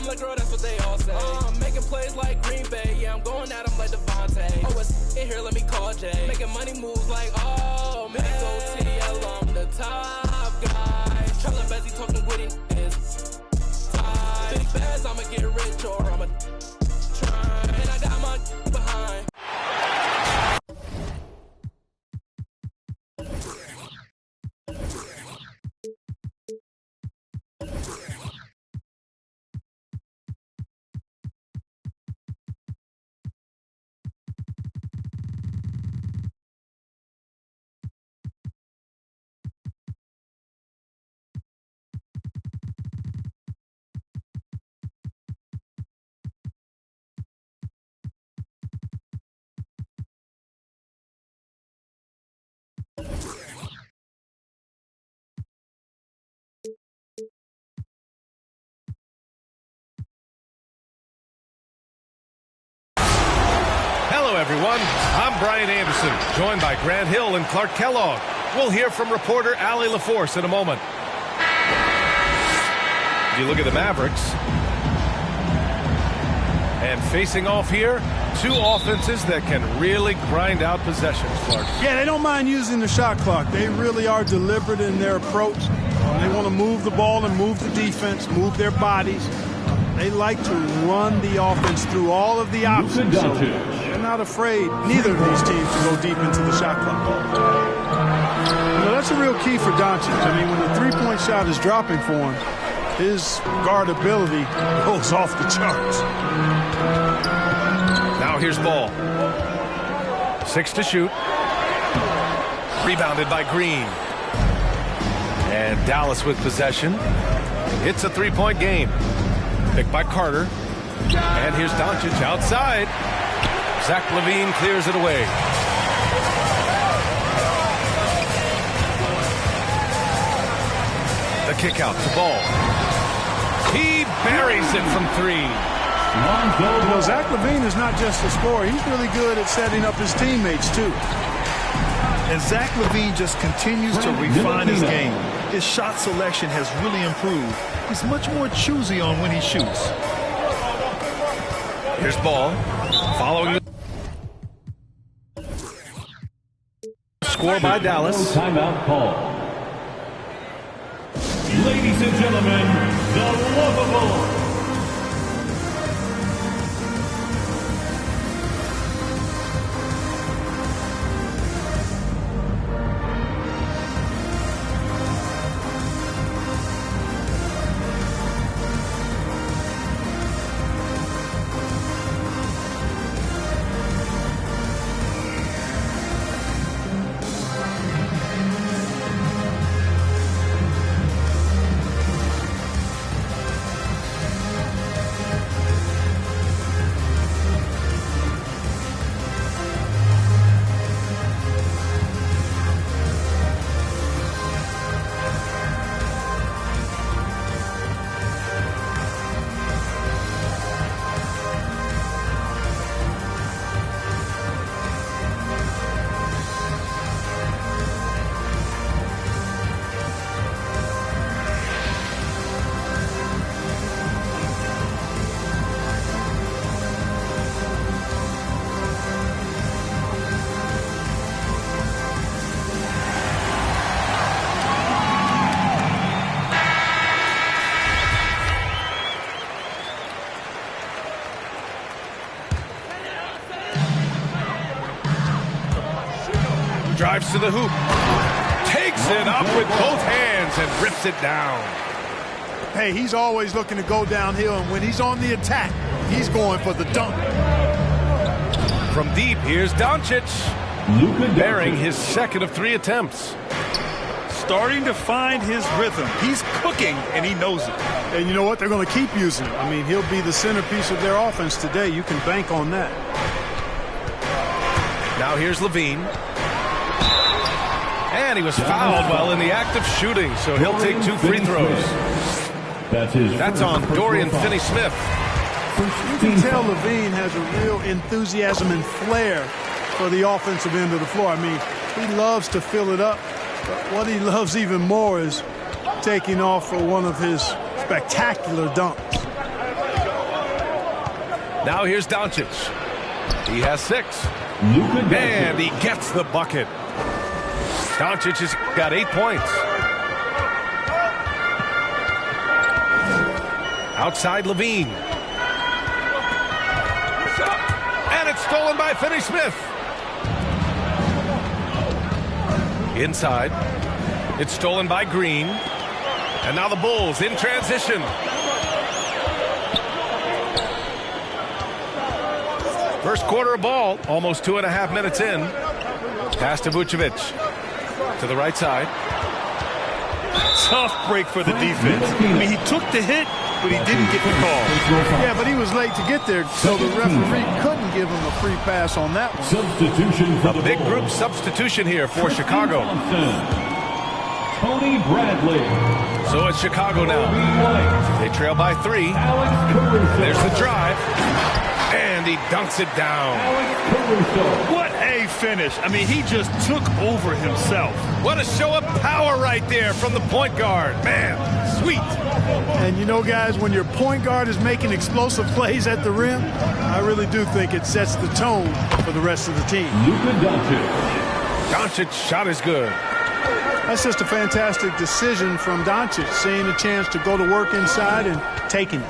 I'm like, girl, that's what they all say. I'm making plays like Green Bay, yeah, I'm going at them like Devontae. Oh, it's in here, let me call Jay. Making money moves like, oh, man, go TL, I'm the top guy. Traveling busy, talking witty is tight. Big bags, I'ma get rich or I'ma try. And I got my behind. Hello, everyone. I'm Brian Anderson, joined by Grant Hill and Clark Kellogg. We'll hear from reporter Allie LaForce in a moment. If you look at the Mavericks, and facing off here, two offenses that can really grind out possessions, Clark. Yeah, they don't mind using the shot clock. They really are deliberate in their approach. They want to move the ball and move the defense, move their bodies. They like to run the offense through all of the options. So they're not afraid, neither of these teams, to go deep into the shot clock. You know, that's a real key for Doncic. I mean, when the three-point shot is dropping for him, his guardability goes off the charts. Now here's Ball. 6 to shoot. Rebounded by Green. And Dallas with possession. It's a three-point game. Picked by Carter. And here's Doncic outside. Zach LaVine clears it away. The kick out to Ball. He buries it from three. You know, Zach LaVine is not just a scorer. He's really good at setting up his teammates, too. And Zach LaVine just continues to refine his game. His shot selection has really improved. He's much more choosy on when he shoots. Here's Ball. Following the score by Dallas. Timeout call. Ladies and gentlemen, the lovable drives to the hoop. Takes it up with both hands and rips it down. Hey, he's always looking to go downhill, and when he's on the attack, he's going for the dunk. From deep, here's Doncic. Bearing his second of 3 attempts. Starting to find his rhythm. He's cooking, and he knows it. And you know what? They're going to keep using him. I mean, he'll be the centerpiece of their offense today. You can bank on that. Now here's LaVine. And he was fouled while in the act of shooting, so he'll take 2 free throws. That's on Dorian Finney-Smith. You can tell LaVine has a real enthusiasm and flair for the offensive end of the floor. I mean, he loves to fill it up, but what he loves even more is taking off for one of his spectacular dunks. Now here's Doncic. He has 6. And he gets the bucket. Doncic has got 8 points. Outside Levine. And it's stolen by Finney-Smith. Inside. It's stolen by Green. And now the Bulls in transition. First quarter of ball, almost 2.5 minutes in. Pass to Vucevic. To the right side. Tough break for the defense. I mean, he took the hit, but he didn't get the call. Yeah, but he was late to get there, so the referee couldn't give him a free pass on that one. Substitution for the Big group substitution here for Chicago. Tony Bradley. So it's Chicago now. They trail by 3. Alex Caruso. There's the drive. And he dunks it down. Alex Caruso. What a finish. I mean, he just took over himself. What a show of power right there from the point guard. Man, sweet. And you know, guys, when your point guard is making explosive plays at the rim, I really do think it sets the tone for the rest of the team. Luka Doncic. Doncic's shot is good. That's just a fantastic decision from Doncic, seeing a chance to go to work inside and taking it.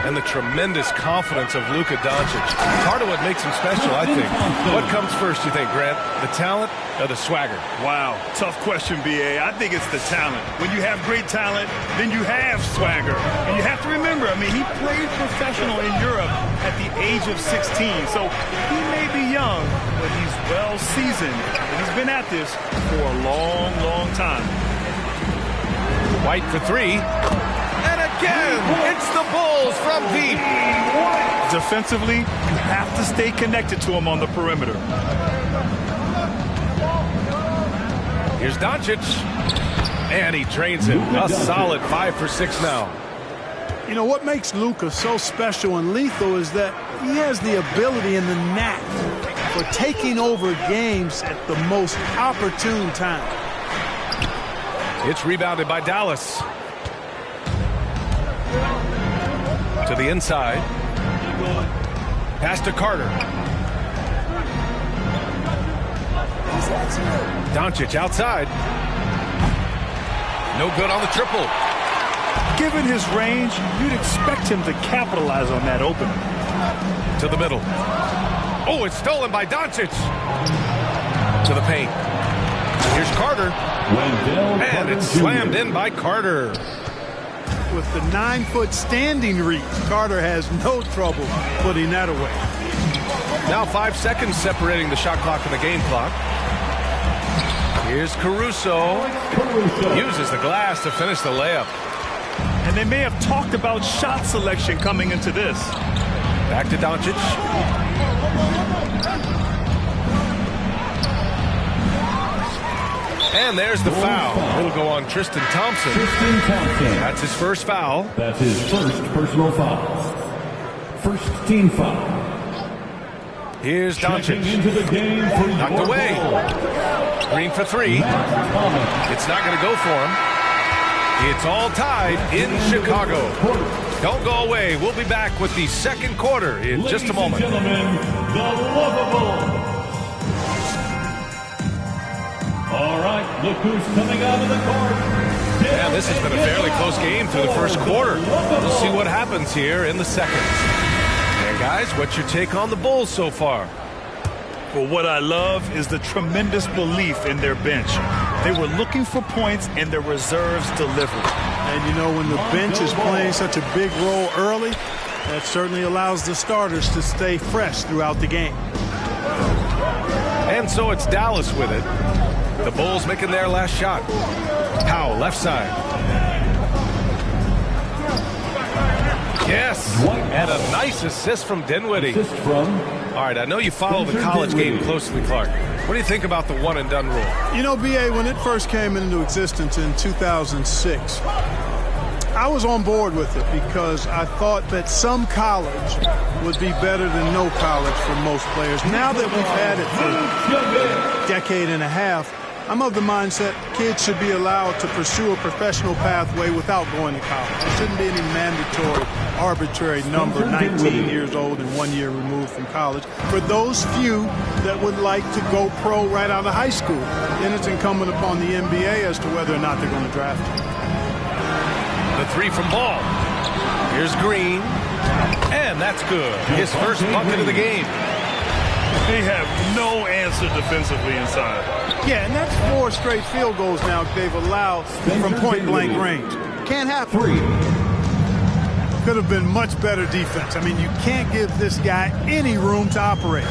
And the tremendous confidence of Luka Doncic. Part of what makes him special, I think. What comes first, you think, Grant? The talent or the swagger? Wow, tough question, B.A. I think it's the talent. When you have great talent, then you have swagger. And you have to remember, I mean, he played professional in Europe at the age of 16. So he may be young, but he's well seasoned. And he's been at this for a long, long time. White for 3. And again, it's the Bulls from deep. Defensively, you have to stay connected to him on the perimeter. Here's Doncic. And he drains it. A solid 5 for 6 now. You know, what makes Luka so special and lethal is that he has the ability and the knack for taking over games at the most opportune time. It's rebounded by Dallas. To the inside. Pass to Carter. Doncic outside. No good on the triple. Given his range, you'd expect him to capitalize on that opening. To the middle. Oh, it's stolen by Doncic. To the paint. Here's Carter. And it's slammed in by Carter. With the 9-foot standing reach, Carter has no trouble putting that away. Now 5 seconds separating the shot clock and the game clock. Here's Caruso. Uses the glass to finish the layup. And they may have talked about shot selection coming into this. Back to Doncic. And there's the foul. It'll go on Tristan Thompson. That's his first foul. That's his first personal foul. First team foul. Here's Doncic. Into the game for knocked away. Green for 3. It's not going to go for him. It's all tied in Chicago. Don't go away. We'll be back with the second quarter in just a moment. Ladies and gentlemen, the Lovable. All right, look who's coming out of the court. Yeah, this has been a fairly close game through the first quarter. We'll see what happens here in the second. And guys, what's your take on the Bulls so far? Well, what I love is the tremendous belief in their bench. They were looking for points, and their reserves delivered. And you know, when the bench is playing such a big role early, that certainly allows the starters to stay fresh throughout the game. And so it's Dallas with it. The Bulls making their last shot. Powell, left side. Yes, and a nice assist from Dinwiddie. All right, I know you follow the college game closely, Clark. What do you think about the one-and-done rule? You know, B.A., when it first came into existence in 2006, I was on board with it because I thought that some college would be better than no college for most players. Now that we've had it for a decade and a half, I'm of the mindset kids should be allowed to pursue a professional pathway without going to college. There shouldn't be any mandatory, arbitrary number, 19 years old and 1 year removed from college. For those few that would like to go pro right out of high school, then it's incumbent upon the NBA as to whether or not they're going to draft you. The three from Ball. Here's Green. And that's good. His first bucket of the game. They have no answer defensively inside. Yeah, and that's 4 straight field goals now they've allowed from point-blank range. Can't happen. 3. Could have been much better defense. I mean, you can't give this guy any room to operate.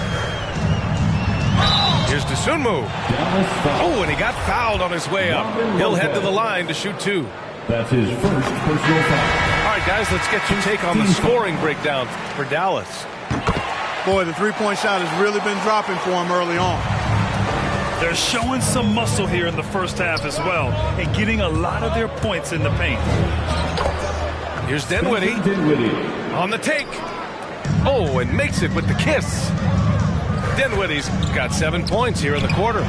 Here's Dosunmu. Oh, and he got fouled on his way up. He'll head to the line to shoot 2. That's his first personal foul. All right, guys, let's get your take on the scoring breakdown for Dallas. Boy, the three-point shot has really been dropping for him early on. They're showing some muscle here in the first half as well and getting a lot of their points in the paint. Here's Dinwiddie on the take. Oh, and makes it with the kiss. Dinwiddie's got 7 points here in the quarter.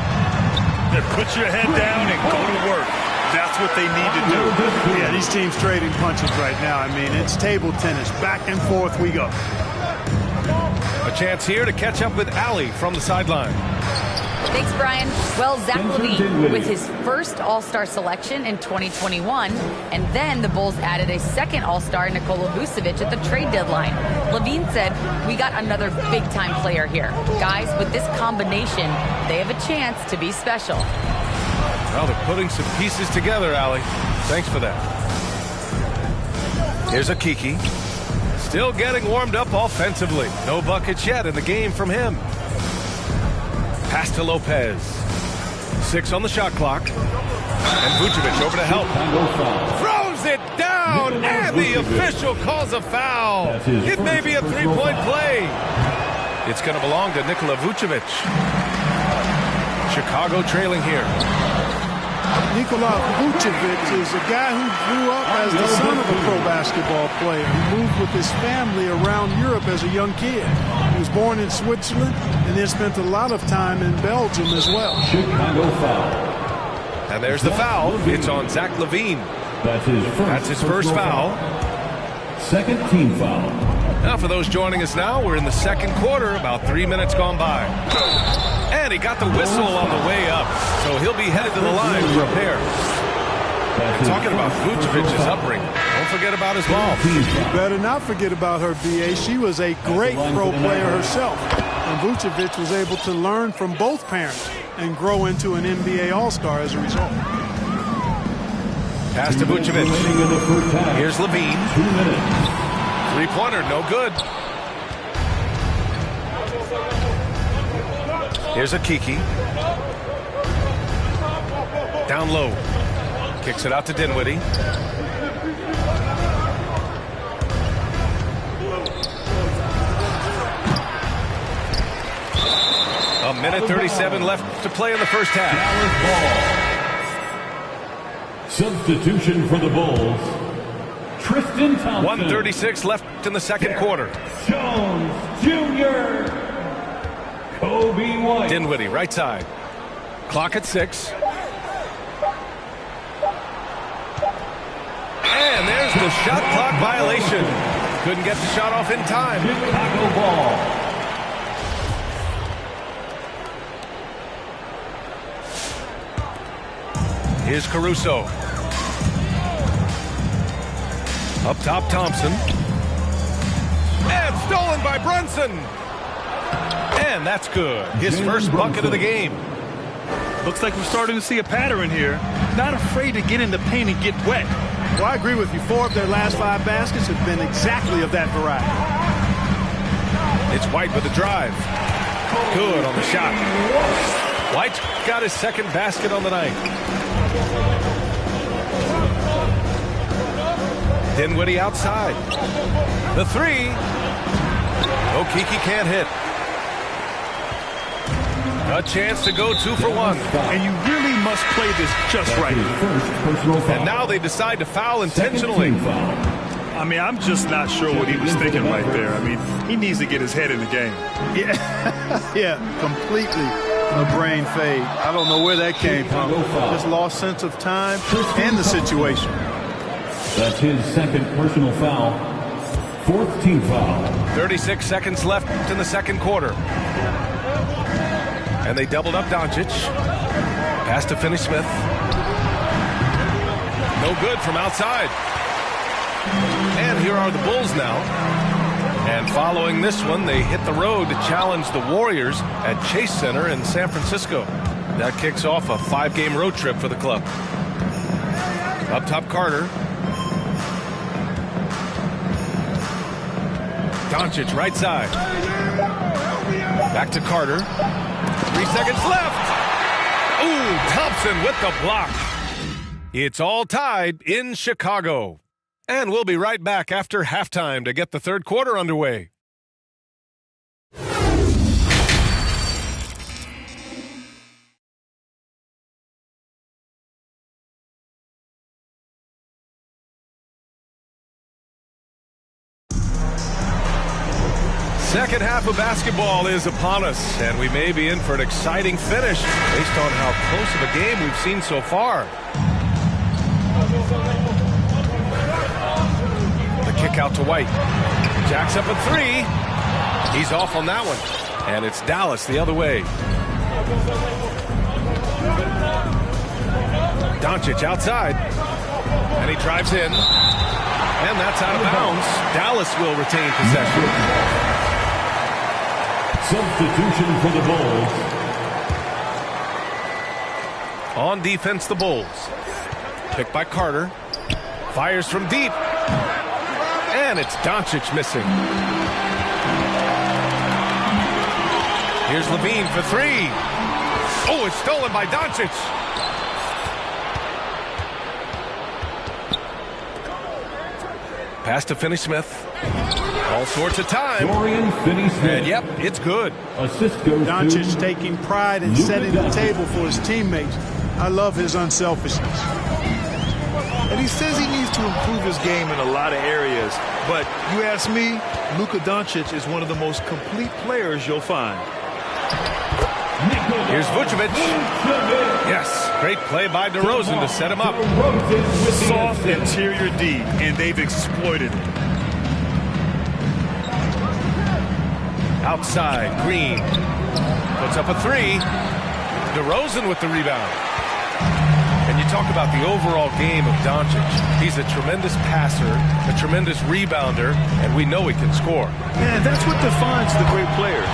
Put your head down and go to work. That's what they need to do. Yeah, these teams trading punches right now. I mean, it's table tennis. Back and forth we go. A chance here to catch up with Allie from the sideline. Thanks, Brian. Well, Zach LaVine with his first All-Star selection in 2021, and then the Bulls added a second All-Star, Nikola Vucevic, at the trade deadline. LaVine said, "We got another big-time player here. Guys, with this combination, they have a chance to be special." Well, they're putting some pieces together, Allie. Thanks for that. Here's a Kiki. Still getting warmed up offensively. No buckets yet in the game from him. Pass to Lopez. 6 on the shot clock. And Vucevic over to help. Throws it down, and the official calls a foul. It may be a three-point play. It's going to belong to Nikola Vucevic. Chicago trailing here. Nikola Vucevic is a guy who grew up as the son of a pro basketball player. He moved with his family around Europe as a young kid. He was born in Switzerland and then spent a lot of time in Belgium as well. Chicago foul. And there's the foul. It's on Zach LaVine. That's his first foul. Second team foul. Now, for those joining us now, we're in the second quarter, about 3 minutes gone by. And he got the whistle on the way up, so he'll be headed to the line for a pair. And talking about Vucevic's upbringing, don't forget about his mom. You better not forget about her, B.A. She was a great pro player herself. And Vucevic was able to learn from both parents and grow into an NBA All-Star as a result. Pass to Vucevic. Here's LaVine. 2 minutes. Three-pointer, no good. Here's a Kiki. Down low. Kicks it out to Dinwiddie. A minute 37 left to play in the first half. Substitution for the Bulls. Tristan Thompson. 1:36 left in the second quarter. Jones Jr. Kobe White. Dinwiddie, right side. Clock at 6. And there's the shot clock violation. Couldn't get the shot off in time. Chicago ball. Here's Caruso. Up top, Thompson. And stolen by Brunson. And that's good. His first bucket of the game. Looks like we're starting to see a pattern here. Not afraid to get in the paint and get wet. Well, I agree with you. 4 of their last 5 baskets have been exactly of that variety. It's White with the drive. Good on the shot. White got his second basket on the night. Dinwiddie outside. The 3. Okeke can't hit. A chance to go 2 for 1. And you really must play this just right. And now they decide to foul intentionally. I mean, I'm just not sure what he was thinking right there. I mean, he needs to get his head in the game. Yeah, completely A brain fade. I don't know where that came from. Just lost sense of time and the situation. That's his second personal foul. Fourth team foul. 36 seconds left in the second quarter. And they doubled up Doncic. Pass to Finney-Smith. No good from outside. And here are the Bulls now. And following this one, they hit the road to challenge the Warriors at Chase Center in San Francisco. That kicks off a 5-game road trip for the club. Up top, Carter. Doncic, right side. Back to Carter. 3 seconds left. Ooh, Thompson with the block. It's all tied in Chicago. And we'll be right back after halftime to get the third quarter underway. Second half of basketball is upon us, and we may be in for an exciting finish based on how close of a game we've seen so far. The kick out to White. Jacks up a three. He's off on that one. And it's Dallas the other way. Doncic outside. And he drives in. And that's out of bounds. Dallas will retain possession. Substitution for the Bulls. On defense, the Bulls. Picked by Carter. Fires from deep. And it's Doncic missing. Here's Levine for three. Oh, it's stolen by Doncic. Pass to Finney-Smith. All sorts of time. Dorian Finney-Smith. And yep, it's good. Assist goes Doncic to taking pride in Luka setting the Doncic. table for his teammates. I love his unselfishness. And he says he needs to improve his game in a lot of areas. But you ask me, Luka Doncic is one of the most complete players you'll find. Here's Vucevic. Yes, great play by DeRozan to set him up. Soft interior D, and they've exploited it. Outside, Green. Puts up a three. DeRozan with the rebound. And you talk about the overall game of Doncic. He's a tremendous passer, a tremendous rebounder, and we know he can score. Man, that's what defines the great players.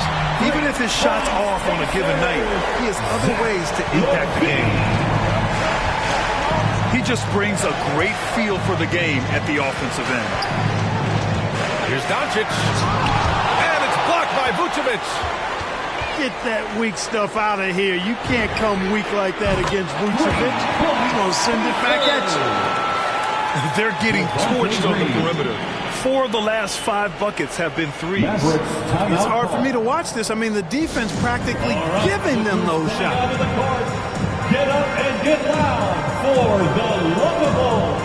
Even if his shot's off on a given night, he has other ways to impact the game. He just brings a great feel for the game at the offensive end. Here's Doncic. And it's blocked by Vucevic. Get that weak stuff out of here. You can't come weak like that against Vucevic. He's going to send it back at you. They're getting torched on the perimeter. 4 of the last 5 buckets have been threes. It's hard for me to watch this. I mean, the defense practically giving them those shots. Get up and get loud for the Lovable.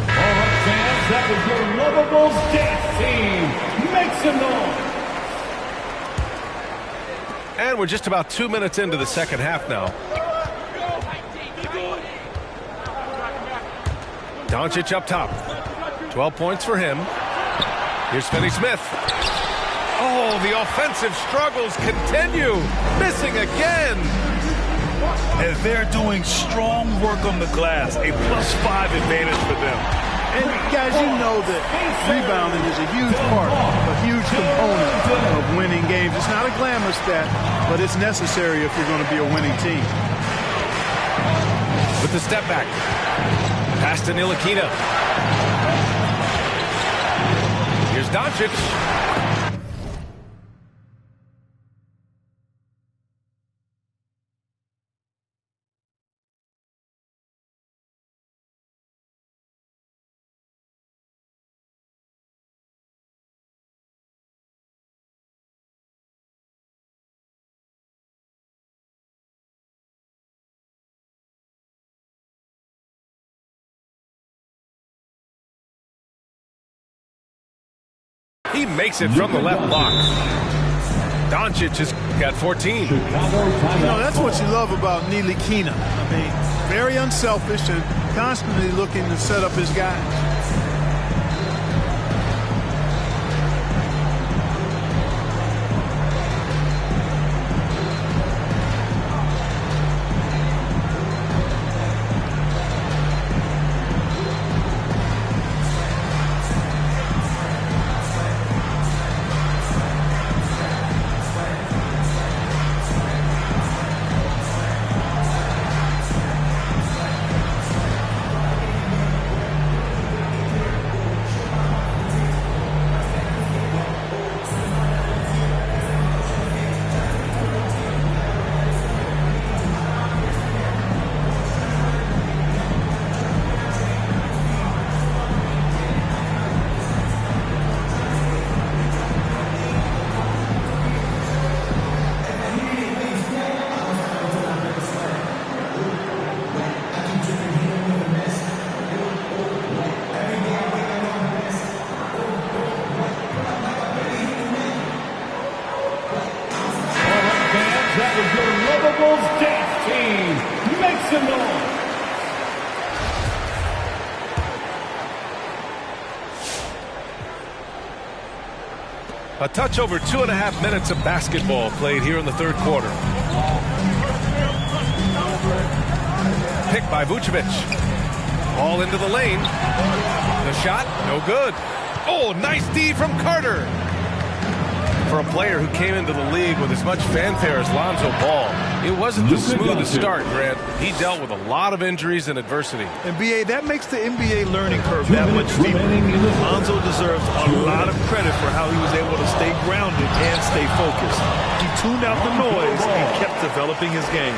All right, fans, that was your Lovables dance team. Make some noise. And we're just about 2 minutes into the second half now. Doncic up top. 12 points for him. Here's Finney-Smith. Oh, the offensive struggles continue. Missing again. And they're doing strong work on the glass. A +5 advantage for them. And guys, you know that rebounding is a huge part, a huge component of winning games. It's not a glamour stat, but it's necessary if you're going to be a winning team. With the step back. Pass to Ntilikina. Here's Doncic. He makes it from the left block. Doncic has got 14. That's what you love about Ntilikina. I mean, very unselfish and constantly looking to set up his guys. A touch over 2.5 minutes of basketball played here in the third quarter. Picked by Vucevic. All into the lane. The shot, no good. Oh, nice D from Carter. For a player who came into the league with as much fanfare as Lonzo Ball, it wasn't the smoothest start, Grant. He dealt with a lot of injuries and adversity. And BA, that makes the NBA learning curve that much steeper. Lonzo deserves a lot of credit for how he was able to stay grounded and stay focused. He tuned out the noise and kept developing his game.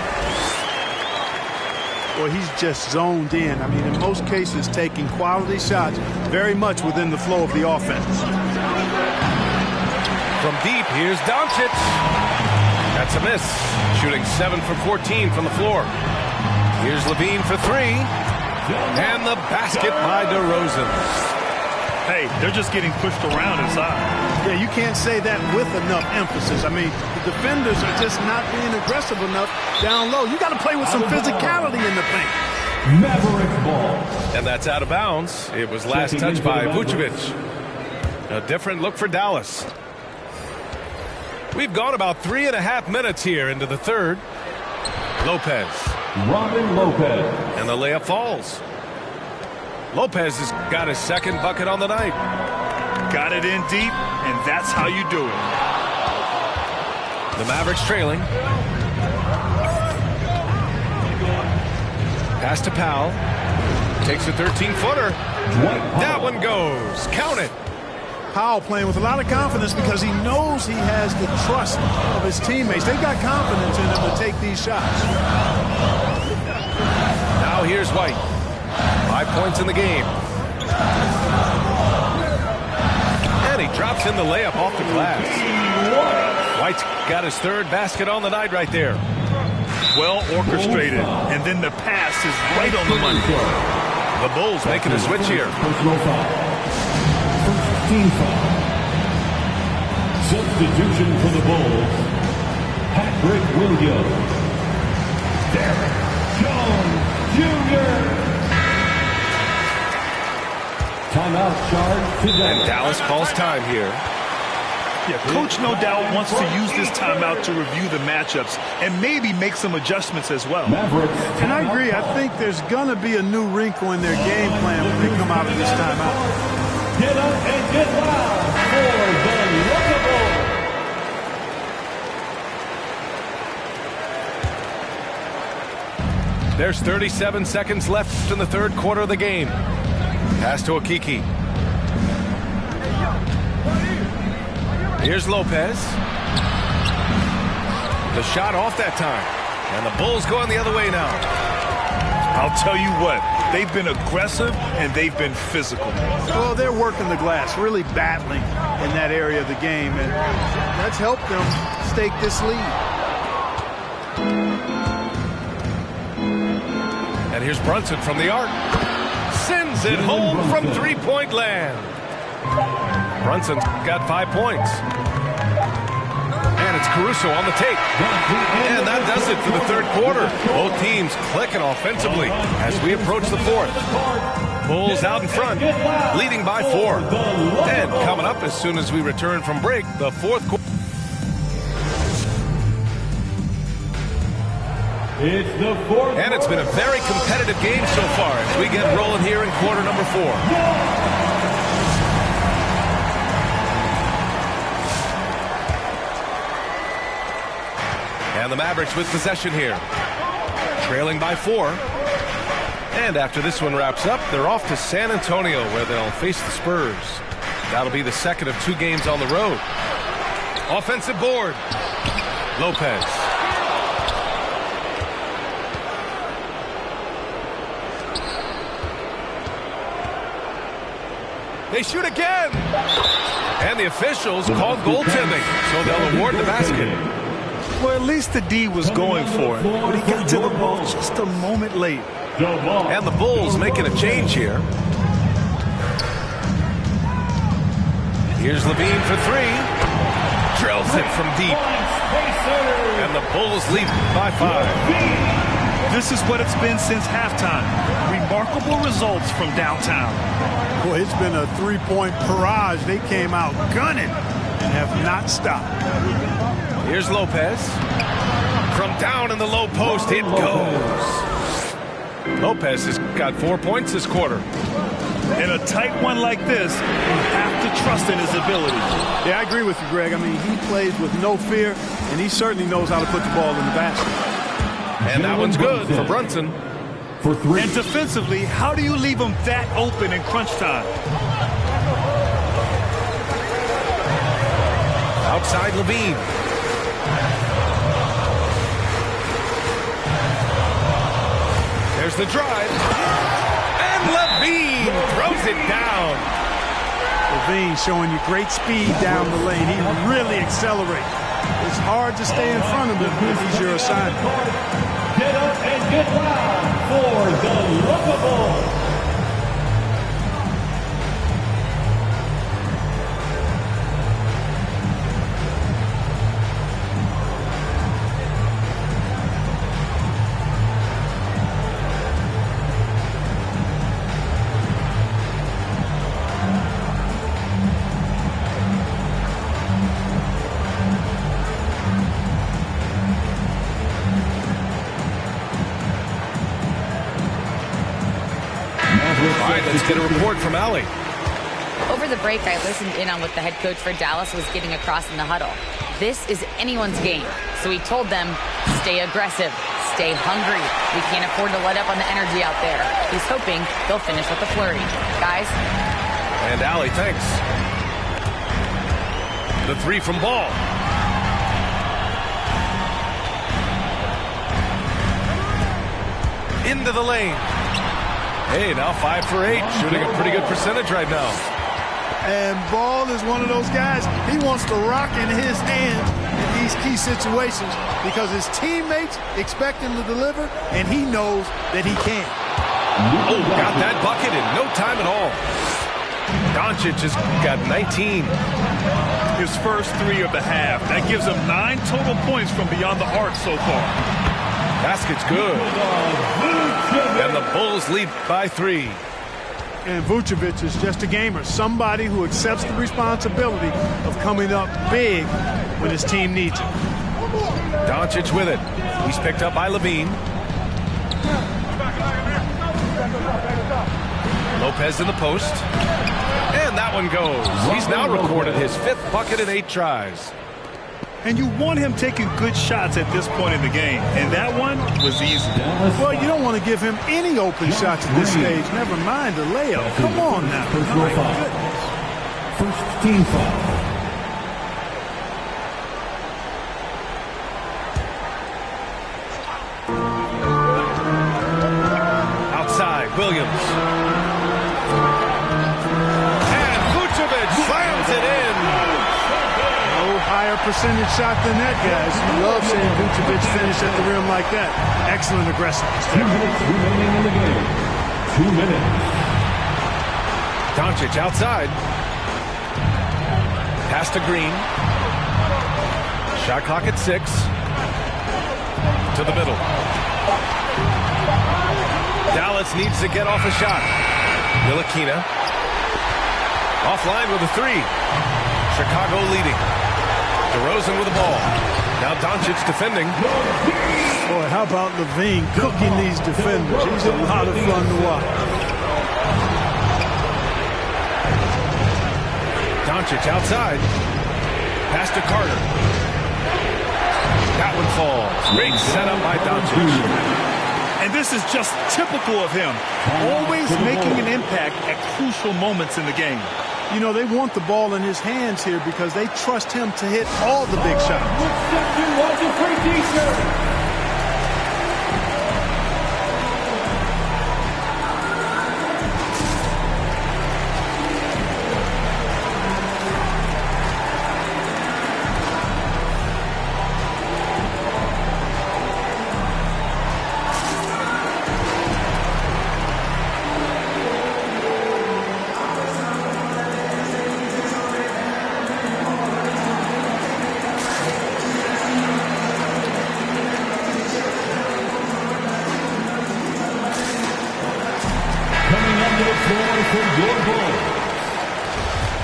Well, he's just zoned in. I mean, in most cases, taking quality shots very much within the flow of the offense. From deep, here's Doncic. That's a miss. Shooting 7 for 14 from the floor. Here's LaVine for 3. And the basket by DeRozan. Hey, they're just getting pushed around inside. Yeah, you can't say that with enough emphasis. I mean, the defenders are just not being aggressive enough down low. You got to play with some physicality in the paint. Maverick ball. And that's out of bounds. It was last touched by Vucevic. A different look for Dallas. We've gone about 3.5 minutes here into the third. Lopez. Robin Lopez. And the layup falls. Lopez has got his second bucket on the night. Got it in deep, and that's how you do it. The Mavericks trailing. Pass to Powell. Takes a 13-footer. That one goes. Count it. Powell playing with a lot of confidence because he knows he has the trust of his teammates. They've got confidence in him to take these shots. Now here's White. 5 points in the game. And he drops in the layup off the glass. White's got his third basket on the night right there. Well orchestrated. And then the pass is right on the money. The Bulls making a switch here. Team foul. Substitution for the Bulls. Patrick Williams. Derek Jones Jr. Timeout charge to Dallas. And Dallas calls time here. Yeah, coach no doubt wants to use this timeout to review the matchups and maybe make some adjustments as well. And I agree. I think there's going to be a new wrinkle in their game plan when they come out of this timeout. Get up and get loud for the Lookables. There's 37 seconds left in the third quarter of the game. Pass to Okeke. Here's Lopez. The shot off that time. And the Bulls going the other way now. I'll tell you what, they've been aggressive and they've been physical. Well, they're working the glass, really battling in that area of the game, and that's helped them stake this lead. And here's Brunson from the arc. Sends it home from three-point land. Brunson's got 5 points. And it's Caruso on the take. And that does it for the third quarter. Both teams clicking offensively as we approach the fourth. Bulls out in front, leading by 4. And coming up as soon as we return from break, the fourth quarter. It's the fourth. And it's been a very competitive game so far as we get rolling here in quarter number 4. And the Mavericks with possession here, trailing by 4. And after this one wraps up, they're off to San Antonio where they'll face the Spurs. That'll be the second of 2 games on the road. Offensive board. Lopez. They shoot again. And the officials called goaltending, so they'll award the basket. Well, at least the D was going for it, but he got to the ball just a moment late. And the Bulls making a change here. Here's Levine for 3. Drills it from deep. And the Bulls lead by 5. This is what it's been since halftime. Remarkable results from downtown. Boy, it's been a 3-point barrage. They came out gunning and have not stopped. Here's Lopez. From down in the low post, it goes. Lopez has got 4 points this quarter. In a tight one like this, you have to trust in his ability. Yeah, I agree with you, Greg. I mean, he plays with no fear, and he certainly knows how to put the ball in the basket. And that one's good for Brunson. For 3. And defensively, how do you leave him that open in crunch time? Outside Levine. There's the drive. And Levine throws it down. Levine showing you great speed down the lane. He really accelerates. It's hard to stay in front of him if he's your assignment. Get up and get loud for the Lookables. All right, let's get a report from Allie. Over the break, I listened in on what the head coach for Dallas was getting across in the huddle. This is anyone's game. So he told them, stay aggressive, stay hungry. We can't afford to let up on the energy out there. He's hoping they'll finish with a flurry. Guys? And Allie, thanks. The 3 from Ball. Into the lane. Hey, now 5 for 8, shooting a pretty good percentage right now. And Ball is one of those guys, he wants the rock in his hand in these key situations because his teammates expect him to deliver, and he knows that he can. Oh, got that bucket in no time at all. Doncic has got 19. His first 3 of the half. That gives him 9 total points from beyond the arc so far. Basket's good. And the Bulls lead by 3. And Vucevic is just a gamer, somebody who accepts the responsibility of coming up big when his team needs him. Doncic with it. He's picked up by Levine. Lopez in the post. And that one goes. He's now recorded his 5th bucket in 8 tries. And you want him taking good shots at this point in the game. And that one was easy. Well, you don't want to give him any open shots at this stage. Never mind a layup. Come on now. My goodness. First team foul. Outside, Williams. And Vucevic slams it in. Higher percentage shot than that, guys. You love seeing Vucevic finish at the rim like that. Excellent aggressiveness. 2 minutes remaining in the game. 2 minutes. Doncic outside. Pass to Green. Shot clock at 6. To the middle. Dallas needs to get off a shot. Ntilikina. Offline with a 3. Chicago leading. DeRozan with the ball. Now Doncic defending. Boy, how about LaVine cooking these defenders? He's a lot of fun to watch. Doncic outside. Pass to Carter. That one falls. Great setup by Doncic. And this is just typical of him. Always making an impact at crucial moments in the game. You know, they want the ball in his hands here because they trust him to hit all the big shots.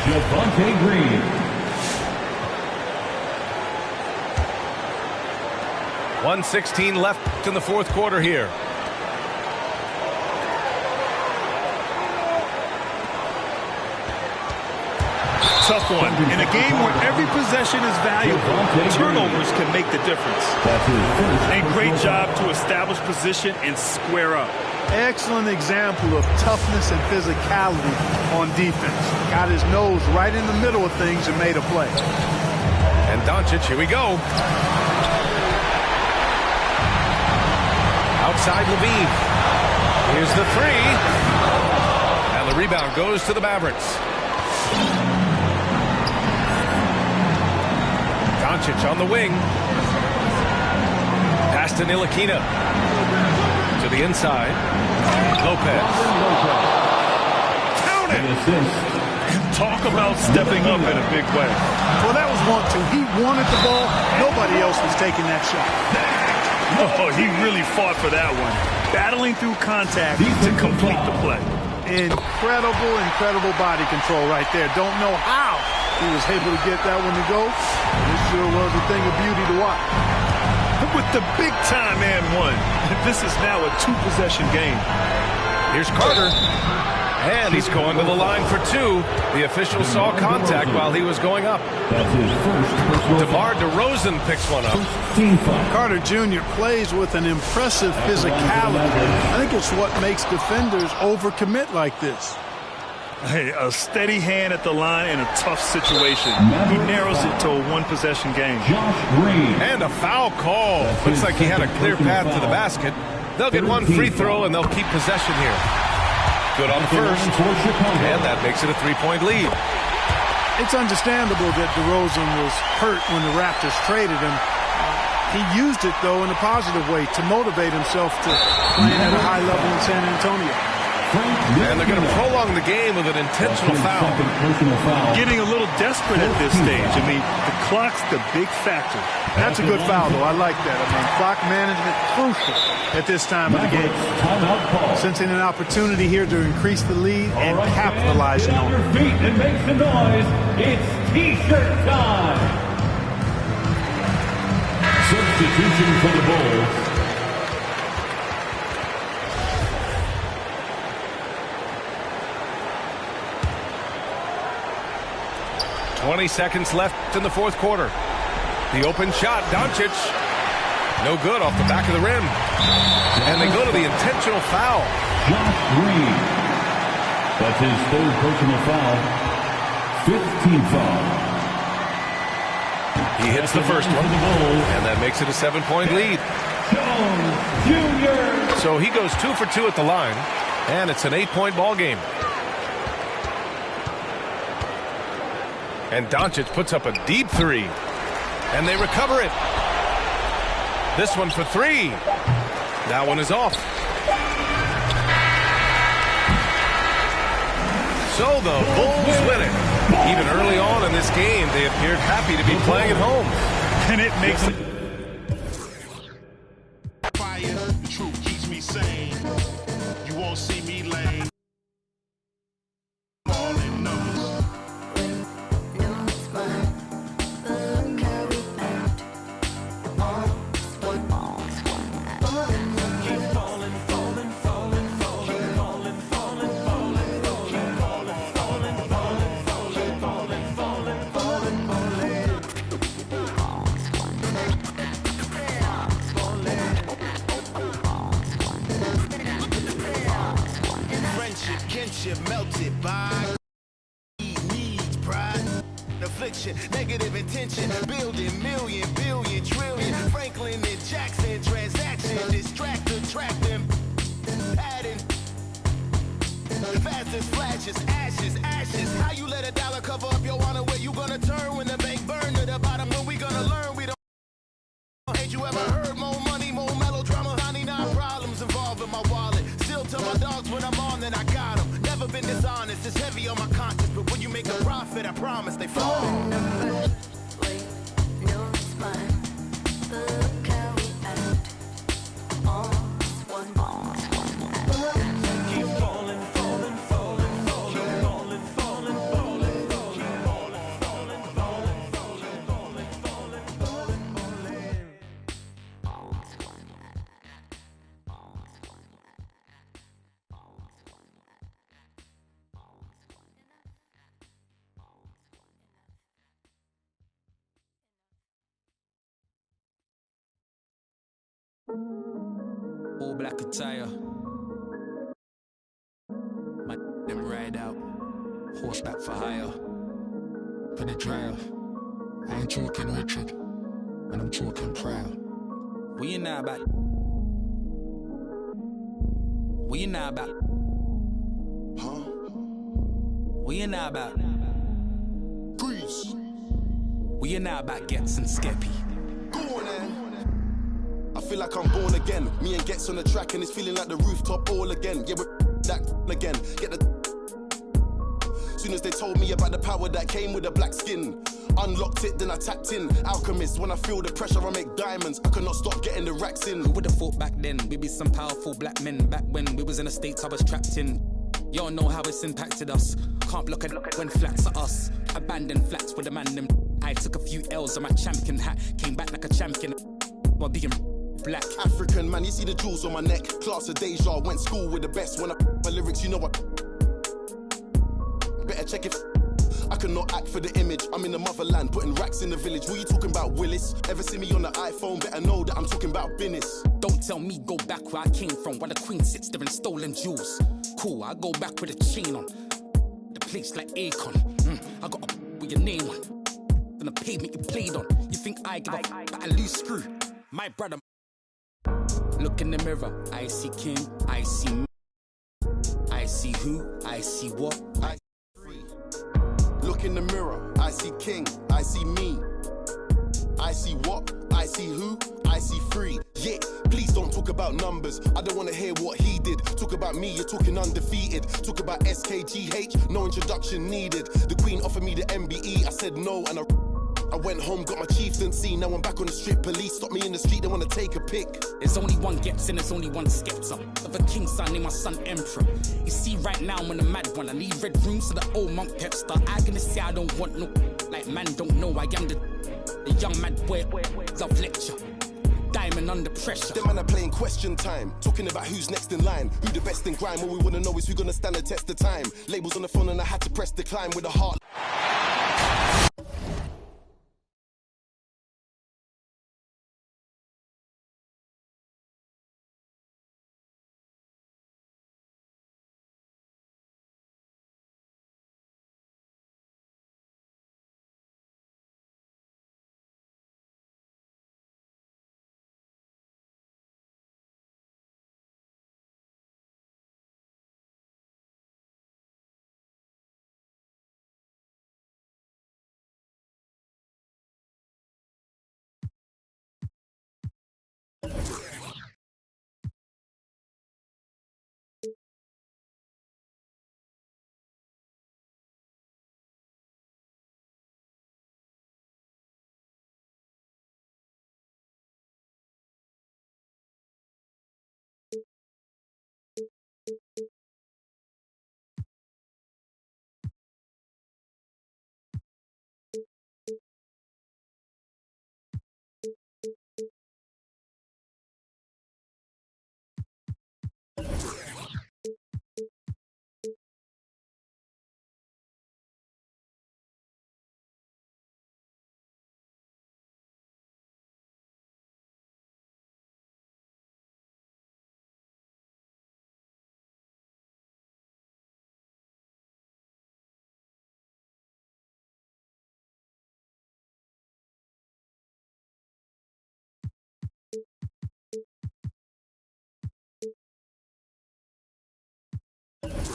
Javonte Green. 1:16 left in the fourth quarter here. Tough one. In a game where every possession is valuable, turnovers can make the difference. And great job to establish position and square up. Excellent example of toughness and physicality on defense. Got his nose right in the middle of things and made a play. And Doncic, here we go. Outside LaVine. Here's the 3. And the rebound goes to the Mavericks. Doncic on the wing. Pass to Ntilikina. To the inside. Lopez. Count it! Talk about stepping up in a big way. Well, that was 1-2. He wanted the ball. Nobody else was taking that shot. Oh, he really fought for that one. Battling through contact to complete the play. Incredible body control right there. Don't know how he was able to get that one to go. This sure was a thing of beauty to watch. With the big-time and one, this is now a 2-possession game. Here's Carter. And he's going to the line for 2. The official saw contact while he was going up. DeMar DeRozan picks one up. Carter Jr. plays with an impressive physicality. I think it's what makes defenders overcommit like this. Hey, a steady hand at the line in a tough situation. He narrows it to a 1-possession game. And a foul call. Looks like he had a clear path to the basket. They'll get one free throw and they'll keep possession here. Good on the first. And that makes it a 3-point lead. It's understandable that DeRozan was hurt when the Raptors traded him. He used it, though, in a positive way to motivate himself to playing at a high level in San Antonio. And they're going to prolong the game with an intentional foul. Getting a little desperate at this stage. I mean, the clock's the big factor. That's a good foul, though. I like that. I mean, clock management crucial at this time of the game. Sensing an opportunity here to increase the lead and capitalizing on it. And make some noise. It's T-shirt time. Substitution for the Bulls. 20 seconds left in the fourth quarter. The open shot, Doncic. No good off the back of the rim. And they go to the intentional foul. Josh Green. That's his 3rd personal foul. 15th foul. He hits the first one. And that makes it a 7-point lead. Jones Jr. So he goes 2 for 2 at the line. And it's an 8-point ball game. And Doncic puts up a deep 3. And they recover it. This one for 3. That one is off. So the Bulls win it. Even early on in this game, they appeared happy to be playing at home. And it makes them. Fire, the truth keeps me sane. You won't see me lame. All in numbers. Friendship, kinship, melted by needs, pride, affliction, negative intention, building million, billion, trillion, Franklin and Jackson, transaction, distract, attract them, adding, fast as flashes, ashes, ashes. How you let a dollar cover up your honor? Where you gonna turn when the bank burn to the bottom? When we gonna learn? We don't. Ain't you ever heard more money, more melodrama? 99 problems involving my wallet. Still tell my dogs when I'm on, then I got them. Never been dishonest, it's heavy on my conscience. But when you make a profit, I promise they fall. All black attire. My them ride out. Horseback for hire. For the trial. I ain't talking Richard. And I'm talking proud. We in now about. We in now about. Huh? We in now about. Grease. We in now about Gets and Skeppy. Go on then. I feel like I'm born again. Me and Gets on the track and it's feeling like the rooftop all again. Yeah, we're that again. Get the. Soon as they told me about the power that came with the black skin, unlocked it, then I tapped in. Alchemist, when I feel the pressure, I make diamonds. I could not stop getting the racks in. Who would have thought back then we'd be some powerful black men? Back when we was in the States, I was trapped in. Y'all know how it's impacted us. Can't look at when flats are us. Abandoned flats with the man them. I took a few L's on my champion hat. Came back like a champion while being black. African man, you see the jewels on my neck. Class of deja, went school with the best. When I my lyrics, you know what? Better check if I cannot act for the image. I'm in the motherland, putting racks in the village. What you talking about, Willis? Ever see me on the iPhone? Better know that I'm talking about business. Don't tell me go back where I came from, while the queen sits there in stolen jewels. Cool, I go back with a chain on. The place like Akon. I got a with your name on. Then the pavement you played on. You think I give a but I lose screw. My brother. Look in the mirror, I see King, I see me. I see who, I see what, I free. Look in the mirror, I see King, I see me. I see what, I see who, I see free. Yeah, please don't talk about numbers. I don't want to hear what he did. Talk about me, you're talking undefeated. Talk about SKGH, no introduction needed. The Queen offered me the MBE, I said no, and I went home, got my chieftaincy. Now I'm back on the strip. Police stop me in the street, they wanna take a pic. There's only one Gets and there's only one Skepta. Of a king's son, named my son Emperor. You see right now I'm on a mad one. I need red rooms to the old monk Pepster. I gonna say I don't want no, like man don't know I am the young mad boy, love lecture. Diamond under pressure. Them man are playing question time, talking about who's next in line, who the best in grime. All we wanna know is who gonna stand the test of time. Labels on the phone and I had to press decline with a heart.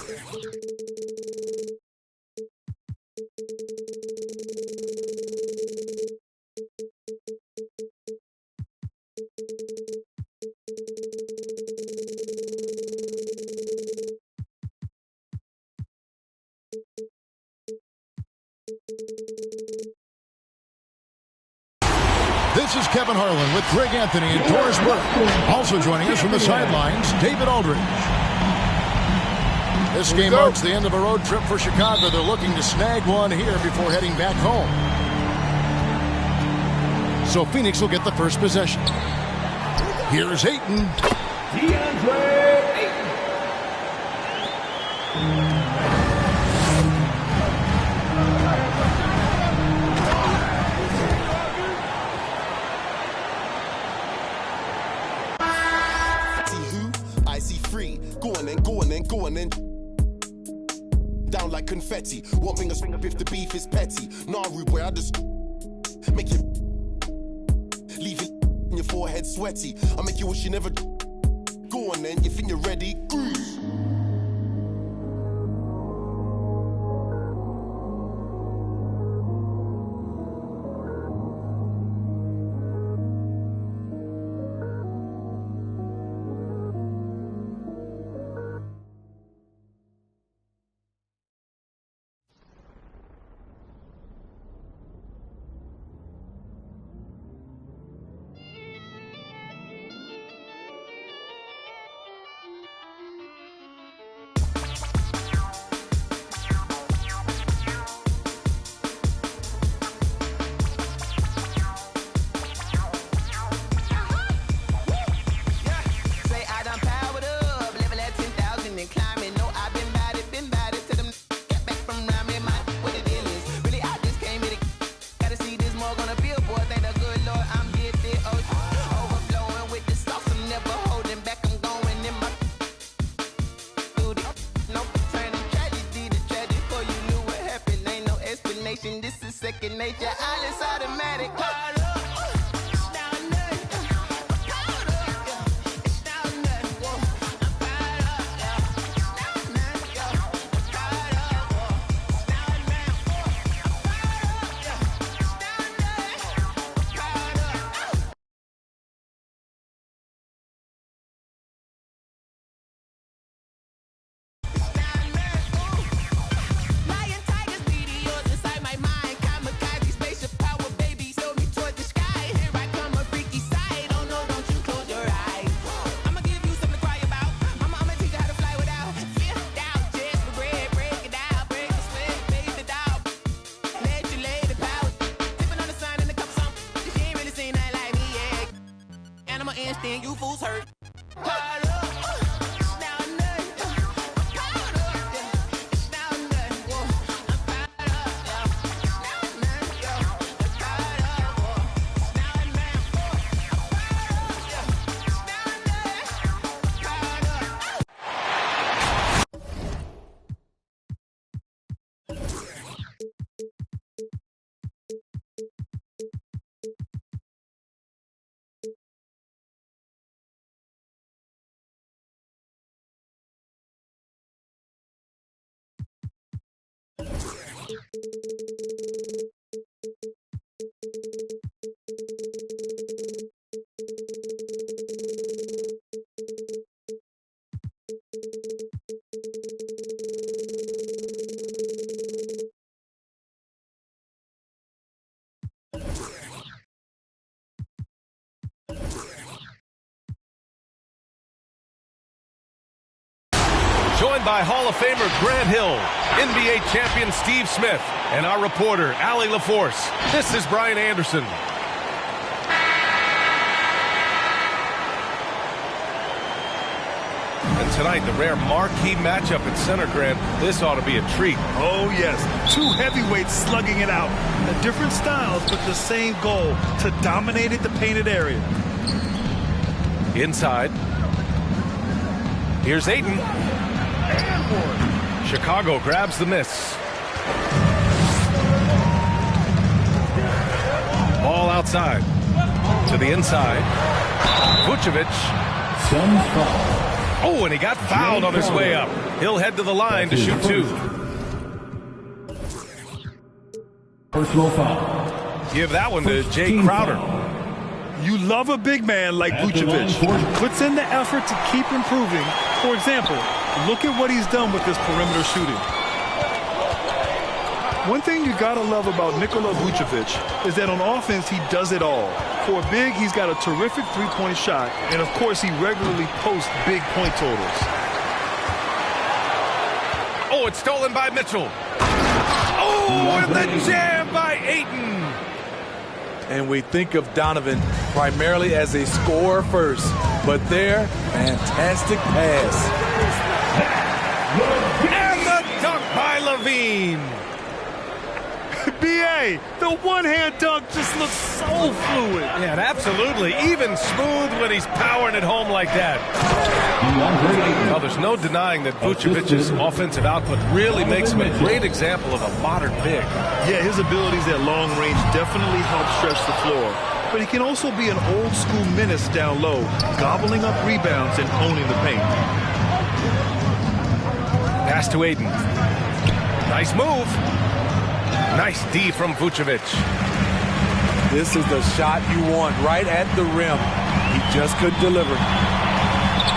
This is Kevin Harlan with Greg Anthony and Doris Burke. Also joining us from the sidelines, David Aldridge. This game marks the end of a road trip for Chicago. They're looking to snag one here before heading back home. So Phoenix will get the first possession. Here's Ayton. DeAndre Ayton. Going in down like confetti. One finger swing up if the beef is petty. Nah, rude boy, I just make you leave it in your forehead sweaty. I make you wish you never. Go on then, you think you're ready? Cruise. This is second nature, all is automatic. Instinct, you fools hurt. Joined by Hall of Famer Grant Hill, NBA champion Steve Smith, and our reporter, Allie LaForce. This is Brian Anderson. And tonight, the rare marquee matchup at center, Grant. This ought to be a treat. Oh, yes. Two heavyweights slugging it out. Different styles, but the same goal, to dominate the painted area. Inside. Here's Ayton. Chicago grabs the miss. Ball outside. To the inside. Vucevic. Oh, and he got fouled on his way up. He'll head to the line to shoot 2. Personal foul. Give that one to Jay Crowder. You love a big man like Vucevic. Puts in the effort to keep improving. For example, look at what he's done with this perimeter shooting. One thing you gotta love about Nikola Vucevic is that on offense he does it all. For a big, he's got a terrific three-point shot, and of course he regularly posts big point totals. Oh, it's stolen by Mitchell. Oh, and the jam by Ayton. And we think of Donovan primarily as a scorer first, but there, fantastic pass. And the dunk by Levine. B.A., the one-hand dunk just looks so fluid. Yeah, absolutely. Even smooth when he's powering it home like that. Well, there's no denying that Vucevic's offensive output really makes him a great example of a modern big. Yeah, his abilities at long range definitely help stretch the floor. But he can also be an old-school menace down low, gobbling up rebounds and owning the paint. Pass to Ayton. Nice move. Nice D from Vucevic. This is the shot you want right at the rim. He just couldn't deliver.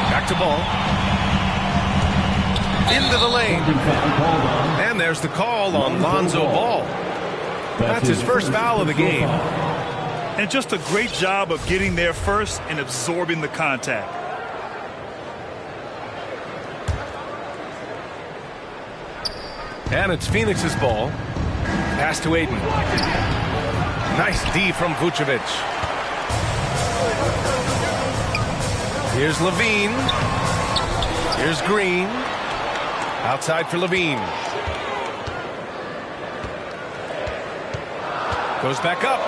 Back to Ball. Into the lane. And there's the call on Lonzo Ball. That's his first foul of the game. And just a great job of getting there first and absorbing the contact. And it's Phoenix's ball. Pass to Ayton. Nice D from Vucevic. Here's Levine. Here's Green. Outside for Levine. Goes back up.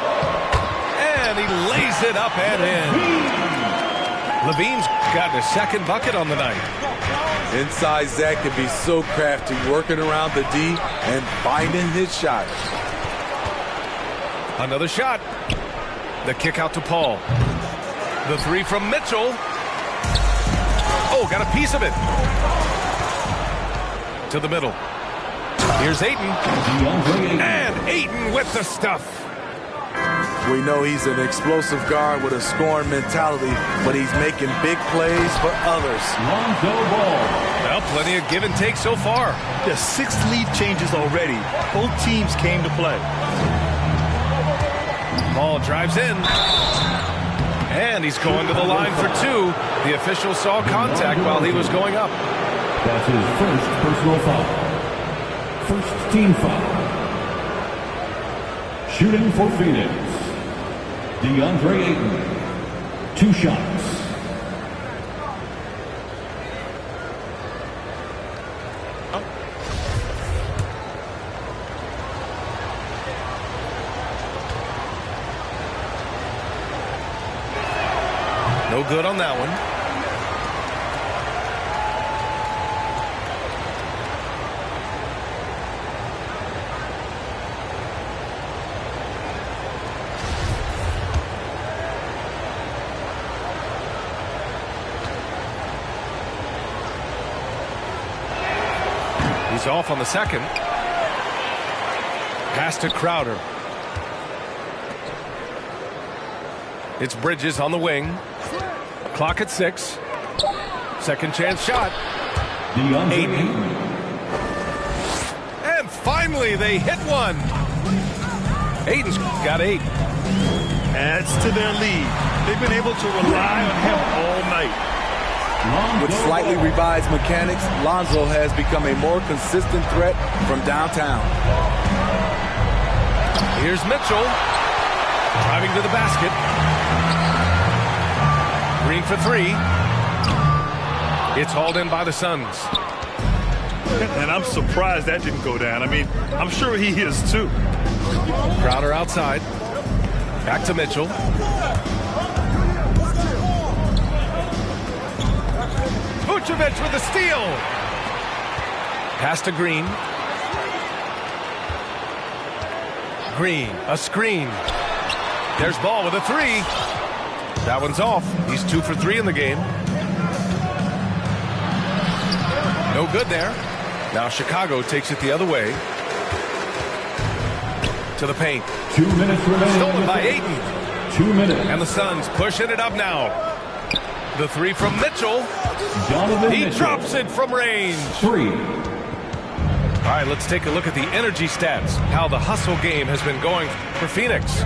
And he lays it up and in. Levine's got a second bucket on the night. Inside, Zach can be so crafty, working around the D and finding his shot. Another shot. The kick out to Paul. The three from Mitchell. Oh, got a piece of it. To the middle. Here's Ayton. And Ayton with the stuff. We know he's an explosive guard with a scoring mentality, but he's making big plays for others. Lonzo Ball. Well, plenty of give and take so far. The 6 lead changes already. Both teams came to play. Ball drives in. And he's going to the line for 2. The official saw contact while he was going up. That's his first personal foul. First team foul. Shooting for Phoenix, DeAndre Ayton. 2 shots. No good on that one. He's off on the second. Pass to Crowder. It's Bridges on the wing. Clock at 6. Second chance shot. Ayton. And finally they hit one. Ayton's got 8. Adds to their lead. They've been able to rely on him all night. With slightly revised mechanics, Lonzo has become a more consistent threat from downtown. Here's Mitchell. Driving to the basket. Green for 3. It's hauled in by the Suns. And I'm surprised that didn't go down. I mean, I'm sure he is too. Crowder outside. Back to Mitchell. Vucevic with a steal. Pass to Green. Green, a screen. There's Ball with a 3. That one's off. He's 2 for 3 in the game. No good there. Now Chicago takes it the other way. To the paint. 2 minutes remaining. Stolen by Ayton. 2 minutes. And the Suns pushing it up now. The three from Mitchell. He drops it from range. 3. All right, let's take a look at the energy stats. How the hustle game has been going for Phoenix.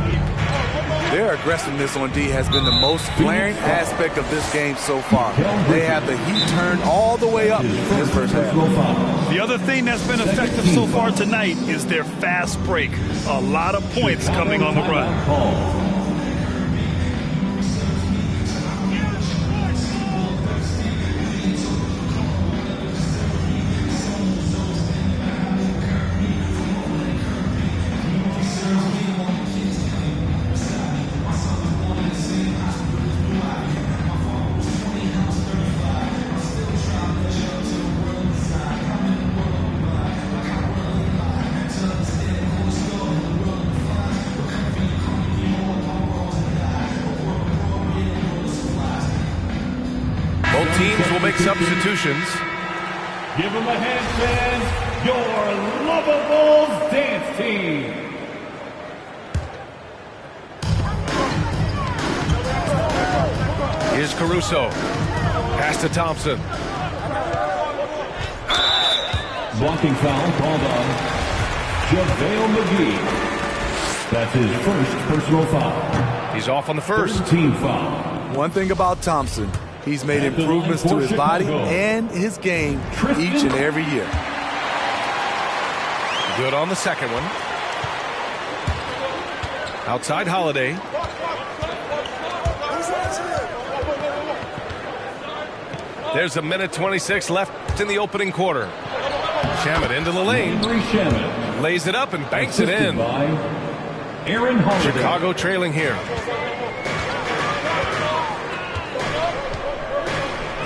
Their aggressiveness on D has been the most glaring aspect of this game so far. They have the heat turned all the way up in this first half. The other thing that's been effective so far tonight is their fast break. A lot of points coming on the run. Teams will make substitutions. Give them a hand, fans. Your Lovables dance team. Here's Caruso. Pass to Thompson. Blocking foul called on JaVale McGee. That's his first personal foul. He's off on the first. Team foul. One thing about Thompson, he's made improvements to his body and his game each and every year. Good on the second one. Outside Holiday. There's a minute 26 left in the opening quarter. Shamet into the lane. Lays it up and banks it in. Chicago trailing here.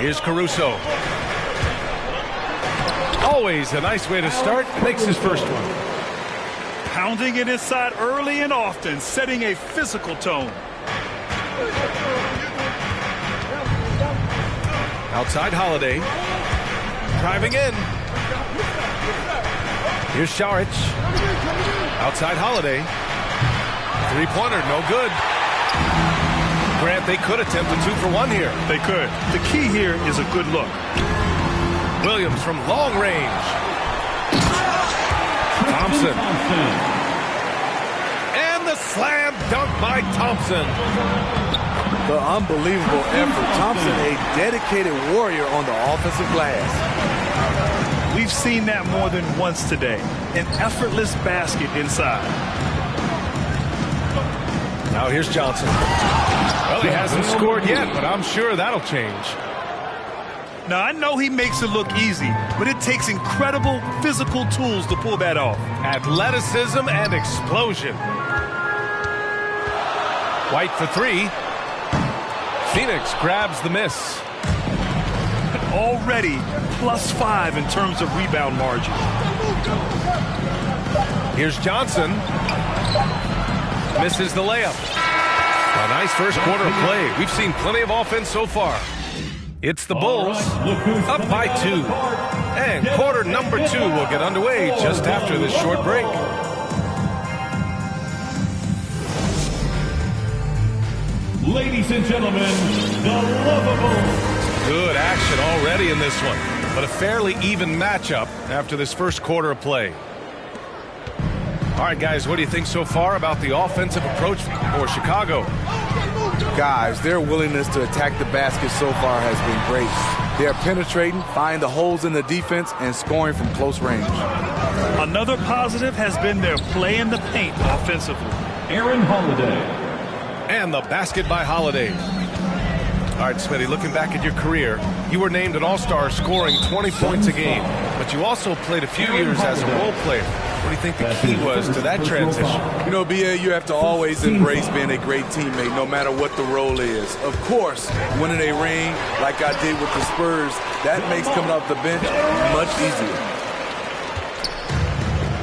Here's Caruso. Always a nice way to start. Makes his first one. Pounding it inside early and often, setting a physical tone. Outside Holiday. Driving in. Here's Šarić. Outside Holiday. Three-pointer, no good. Grant, they could attempt a 2 for 1 here. They could. The key here is a good look. Williams from long range. Thompson. And the slam dunk by Thompson. The unbelievable effort. Thompson, a dedicated warrior on the offensive glass. We've seen that more than once today. An effortless basket inside. Now here's Johnson. Well, he hasn't scored yet, but I'm sure that'll change. Now, I know he makes it look easy, but it takes incredible physical tools to pull that off. Athleticism and explosion. White for three. Phoenix grabs the miss. Already +5 in terms of rebound margin. Here's Johnson. Misses the layup. A nice first quarter of play. We've seen plenty of offense so far. It's the Bulls up by 2. And quarter number 2 will get underway just after this short break. Ladies and gentlemen, the Lovables. Good action already in this one, but a fairly even matchup after this first quarter of play. All right, guys, what do you think so far about the offensive approach for Chicago? Guys, their willingness to attack the basket so far has been great. They're penetrating, finding the holes in the defense, and scoring from close range. Another positive has been their play in the paint offensively. Aaron Holiday. And the basket by Holiday. All right, Smitty, looking back at your career, you were named an All-Star scoring 20 points a game, but you also played a few years as a role player. What do you think the key was to that transition? You know, BA, you have to always embrace being a great teammate, no matter what the role is. Of course, winning a ring like I did with the Spurs, that makes coming off the bench much easier.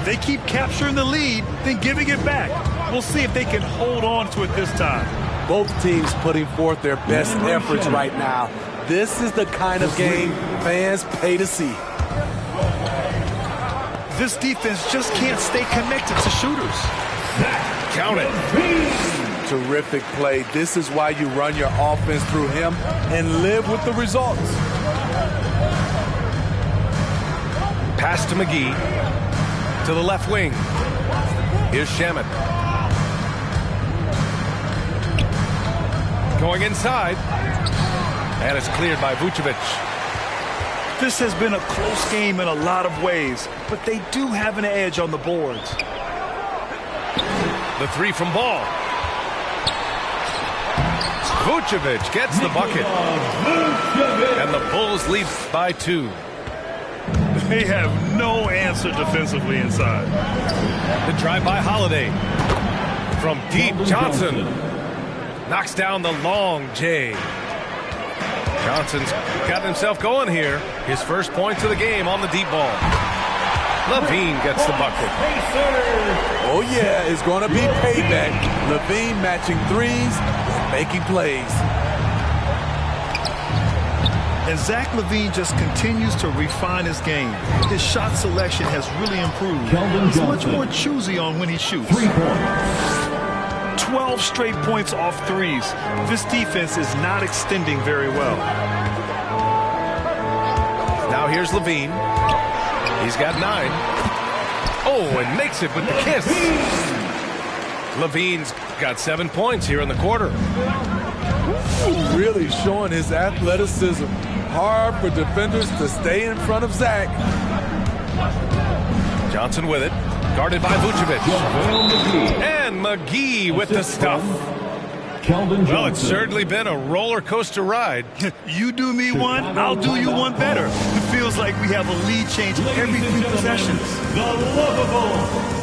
They keep capturing the lead, then giving it back. We'll see if they can hold on to it this time. Both teams putting forth their best efforts right now. This is the kind of game fans pay to see. This defense just can't stay connected to shooters. Count it. Terrific play. This is why you run your offense through him and live with the results. Pass to McGee. To the left wing. Here's Shamet. Going inside. And it's cleared by Vucevic. This has been a close game in a lot of ways, but they do have an edge on the boards. The three from Ball. Vucevic gets the bucket. And the Bulls lead by 2. They have no answer defensively inside. The drive by Holiday. From deep, Johnson knocks down the long J. Johnson's got himself going here. His first points of the game on the deep ball. LaVine gets the bucket. Oh yeah, it's going to be payback. LaVine matching threes and making plays. And Zach LaVine just continues to refine his game. His shot selection has really improved. He's much more choosy on when he shoots. 12 straight points off threes. This defense is not extending very well. Now here's LaVine. He's got 9. Oh, and makes it with the kiss. LaVine's got 7 points here in the quarter. Really showing his athleticism. Hard for defenders to stay in front of Zach. Johnson with it. Guarded by Vucevic. And McGee with the stuff. Well, it's certainly been a roller coaster ride. You do me one, I'll do you one better. It feels like we have a lead change every few possessions. The Lovables.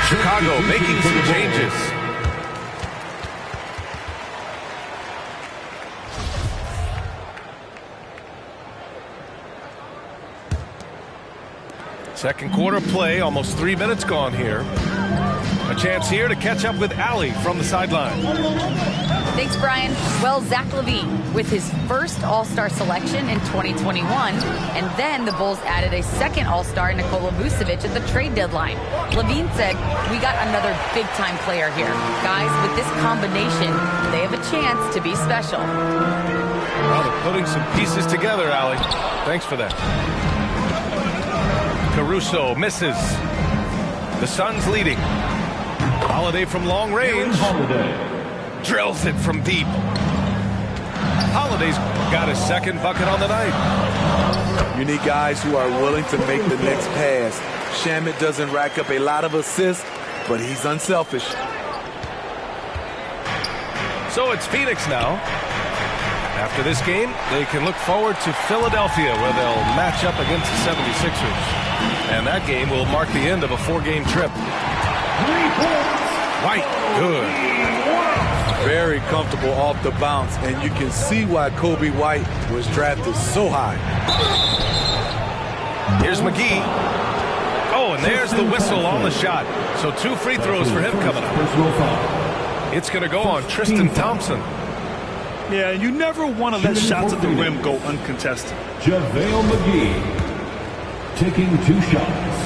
Chicago making some changes. Second quarter play, almost 3 minutes gone here. A chance here to catch up with Allie from the sideline. Thanks, Brian. Well, Zach LaVine with his first All-Star selection in 2021, and then the Bulls added a second All-Star, Nikola Vucevic, at the trade deadline. LaVine said, "We got another big-time player here. Guys, with this combination, they have a chance to be special." Well, they're putting some pieces together, Allie. Thanks for that. Caruso misses. The Suns leading. Holiday from long range. Drills it from deep. Holiday's got his second bucket on the night. You need guys who are willing to make the next pass. Shamet doesn't rack up a lot of assists, but he's unselfish. So it's Phoenix now. After this game, they can look forward to Philadelphia, where they'll match up against the 76ers. And that game will mark the end of a 4-game trip. White, good. Very comfortable off the bounce, and you can see why Kobe White was drafted so high. Here's McGee. Oh, and there's the whistle on the shot. So 2 free throws for him coming up. It's going to go on Tristan Thompson. Yeah, you never want to let shots at the rim go uncontested. JaVale McGee taking 2 shots.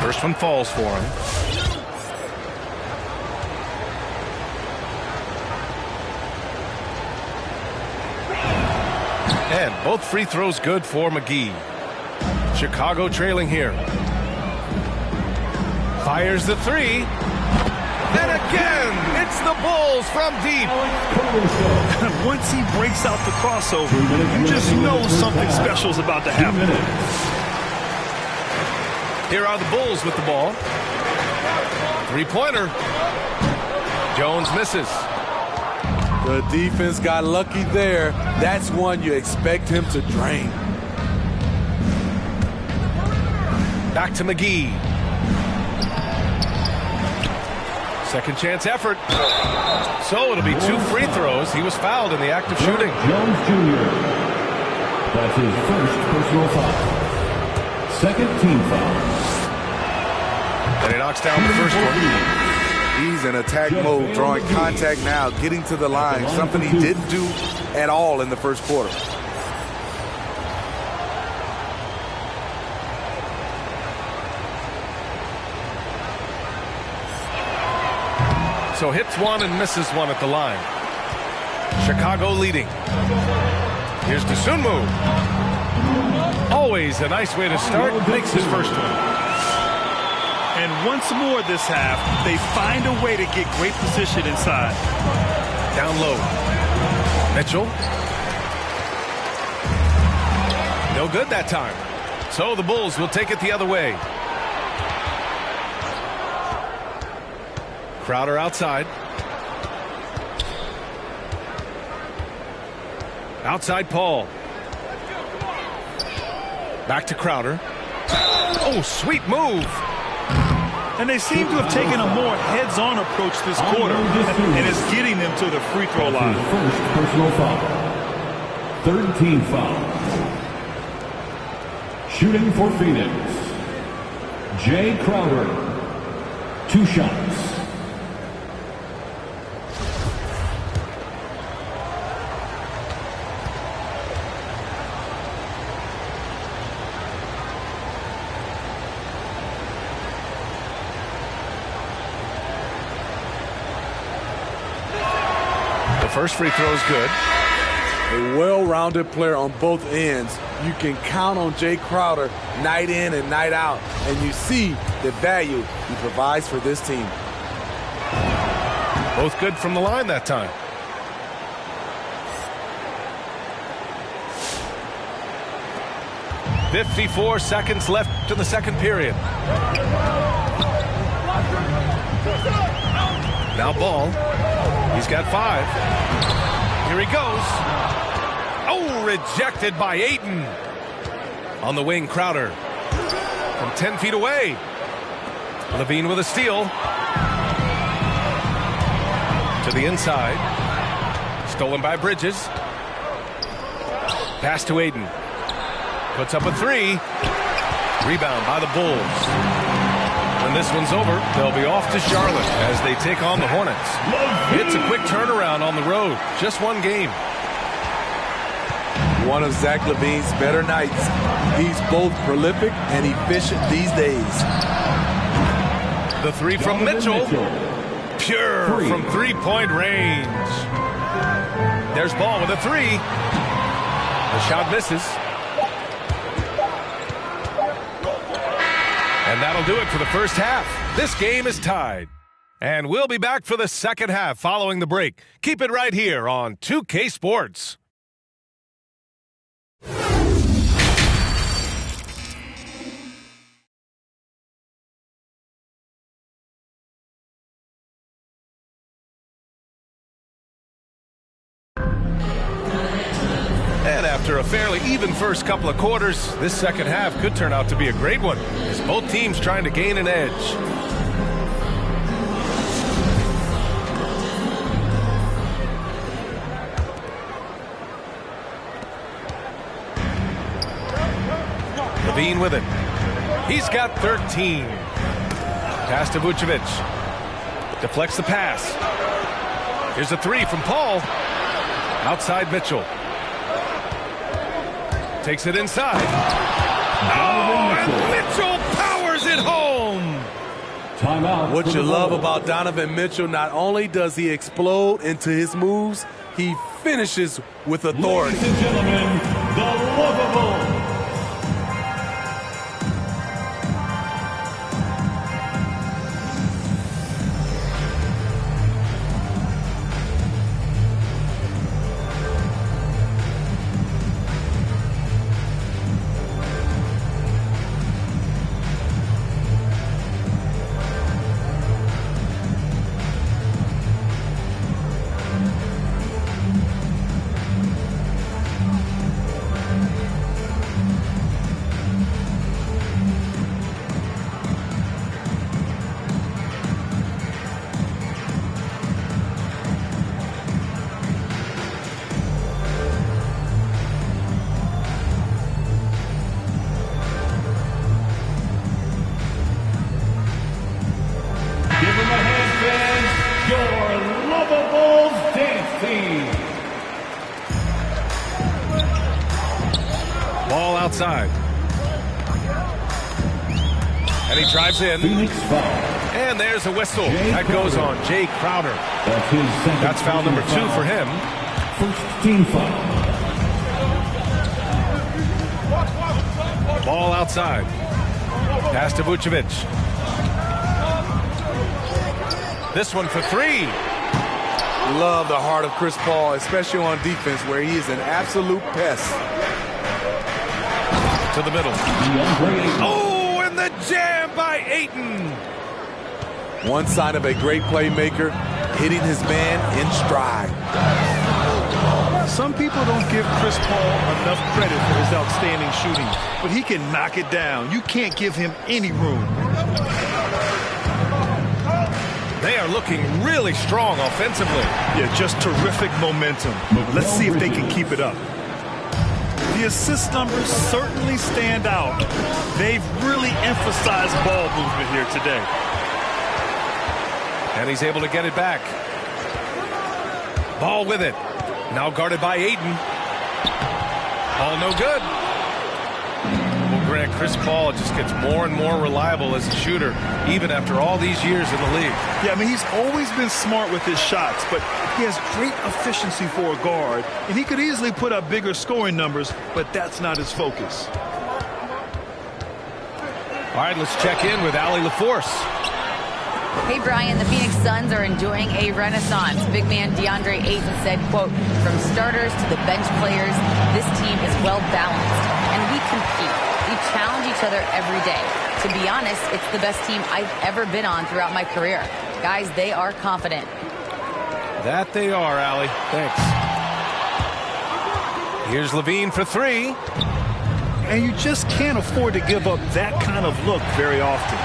First one falls for him. And both free throws good for McGee. Chicago trailing here. Fires the 3. And again, it's the Bulls from deep. Once he breaks out the crossover, you just know something special is about to happen. Here are the Bulls with the ball. Three-pointer. Jones misses. The defense got lucky there. That's one you expect him to drain. Back to McGee. Second chance effort. So it'll be 2 free throws. He was fouled in the act of shooting. Jones Jr. That's his first personal foul. Second team foul. And he knocks down the first one. He's in attack mode, drawing contact now, getting to the line, something he didn't do at all in the first quarter. So hits one and misses one at the line. Chicago leading. Here's Dosunmu. Always a nice way to start. Makes his first one. And once more this half, they find a way to get great position inside. Down low. Mitchell. No good that time. So the Bulls will take it the other way. Crowder outside. Outside Paul. Back to Crowder. Oh, sweet move. And they seem to have taken a more heads-on approach this quarter, and it's getting them to the free throw line. First personal foul. Third team foul. Shooting for Phoenix. Jay Crowder. 2 shots. First free throw is good. A well-rounded player on both ends. You can count on Jay Crowder night in and night out, and you see the value he provides for this team. Both good from the line that time. .54 seconds left in the second period. Now Ball. He's got 5. Here he goes. Oh, rejected by Ayton. On the wing, Crowder. From 10 feet away. Levine with a steal. To the inside. Stolen by Bridges. Pass to Ayton. Puts up a 3. Rebound by the Bulls. When this one's over, they'll be off to Charlotte as they take on the Hornets. It's a quick turnaround on the road. Just one game. One of Zach LaVine's better nights. He's both prolific and efficient these days. The 3 from Mitchell. Pure from 3-point range. There's Ball with a 3. The shot misses. And that'll do it for the first half. This game is tied. And we'll be back for the second half following the break. Keep it right here on 2K Sports. And after a fairly even first couple of quarters, this second half could turn out to be a great one, as both teams trying to gain an edge. Levine with it. He's got 13. Pass to Vucevic. Deflects the pass. Here's a 3 from Paul. Outside Mitchell. Takes it inside. Oh, and Mitchell powers it home. Timeout. What you love about Donovan Mitchell, not only does he explode into his moves, he finishes with authority. Ladies and gentlemen, the Lovables. Ball outside. And he drives in. And there's a whistle. That goes on Jay Crowder. That's foul number 2 for him. First team foul. Ball outside. Pass to Vucevic. This one for 3. Love the heart of Chris Paul, especially on defense, where he is an absolute pest. To the middle. Oh, and the jam by Ayton. One sign of a great playmaker, hitting his man in stride. Some people don't give Chris Paul enough credit for his outstanding shooting, but he can knock it down. You can't give him any room. They are looking really strong offensively. Yeah, just terrific momentum. Let's see if they can keep it up. The assist numbers certainly stand out. They've really emphasized ball movement here today. And he's able to get it back. Ball with it. Now guarded by Ayton. Ball no good. Well, Grant, Chris Paul just gets more and more reliable as a shooter, even after all these years in the league. Yeah, I mean, he's always been smart with his shots, but he has great efficiency for a guard, and he could easily put up bigger scoring numbers, but that's not his focus. All right, let's check in with Allie LaForce. Hey, Brian, the Phoenix Suns are enjoying a renaissance. Big man DeAndre Ayton said, quote, from starters to the bench players, this team is well balanced, and we compete. We challenge each other every day. To be honest, it's the best team I've ever been on throughout my career. Guys, they are confident. That they are, Allie. Thanks. Here's Levine for 3. And you just can't afford to give up that kind of look very often.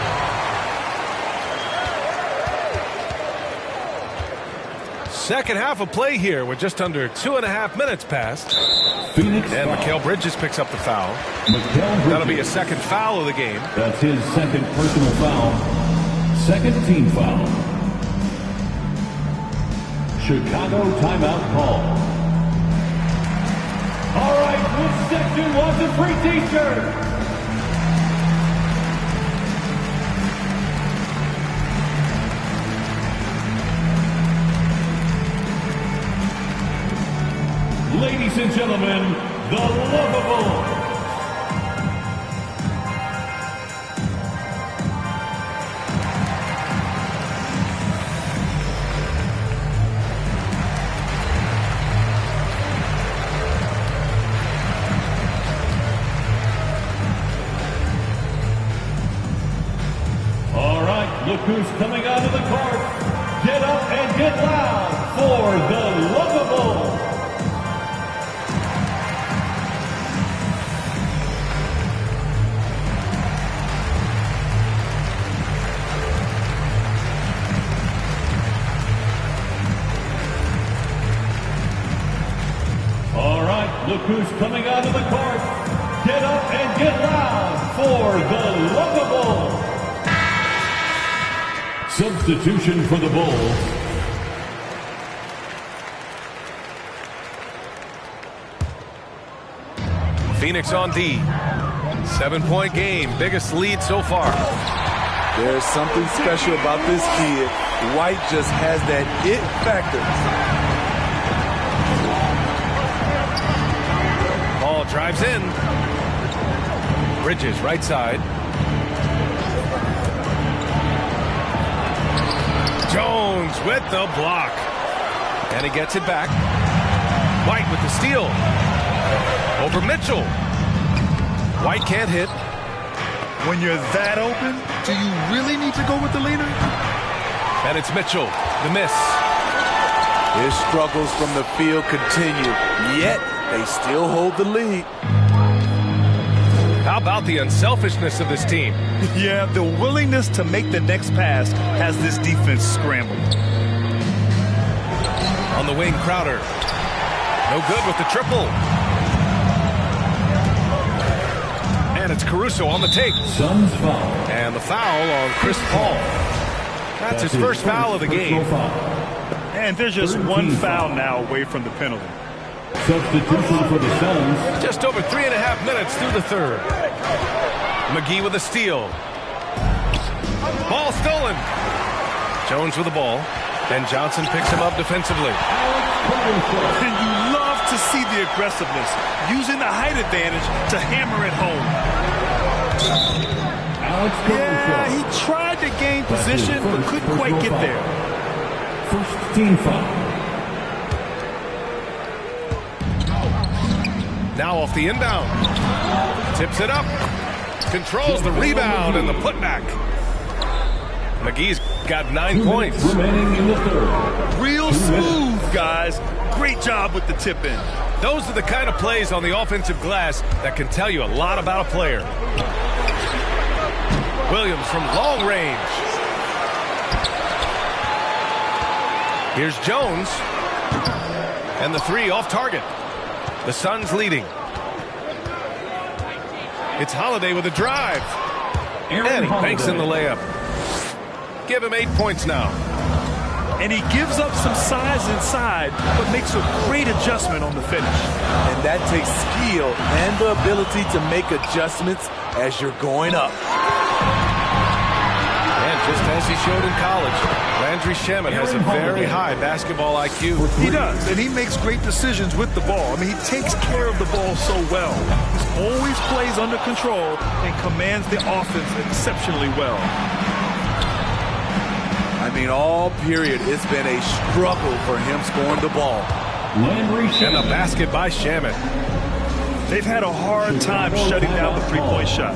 Second half of play here with just under 2.5 minutes passed. Phoenix and Mikal Bridges picks up the foul. That'll be a second foul of the game. That's his second personal foul. Second team foul. Chicago timeout call. All right, which section wants a free t-shirt? Ladies and gentlemen, the Lovables. All right, look who's coming out of the court. Get up and get loud for the Lovables. Look who's coming out of the court. Get up and get loud for the Lovables. Substitution for the Bulls. Phoenix on D. 7-point game. Biggest lead so far. There's something special about this kid. White just has that it factor. Drives in. Bridges, right side. Jones with the block. And he gets it back. White with the steal. Over Mitchell. White can't hit. When you're that open, do you really need to go with the leader? And it's Mitchell. The miss. His struggles from the field continue. Yet, they still hold the lead. How about the unselfishness of this team? Yeah, the willingness to make the next pass has this defense scrambled. On the wing, Crowder. No good with the triple. And it's Caruso on the take. Suns foul. And the foul on Chris Paul. That's his first foul of the game. And there's just one foul now away from the penalty. Substitution for the Suns. Just over 3.5 minutes through the third. McGee with a steal. Ball stolen. Jones with the ball. Ben Johnson picks him up defensively. And you love to see the aggressiveness, using the height advantage to hammer it home. Yeah, he tried to gain position, but couldn't quite get there. First team foul. Now off the inbound. Tips it up. Controls the rebound and the putback. McGee's got 9 points. Remaining in the third. Real smooth, guys. Great job with the tip in. Those are the kind of plays on the offensive glass that can tell you a lot about a player. Williams from long range. Here's Jones. And the three off target. The Suns leading. It's Holiday with a drive. And he banks in the layup. Give him 8 points now. And he gives up some size inside, but makes a great adjustment on the finish. And that takes skill and the ability to make adjustments as you're going up. And just as he showed in college, Landry Shamet has a very high basketball IQ. He does, and he makes great decisions with the ball. I mean, he takes care of the ball so well. He always plays under control and commands the offense exceptionally well. I mean, all period, it's been a struggle for him scoring the ball. And a basket by Shamet. They've had a hard time shutting down the three-point shot.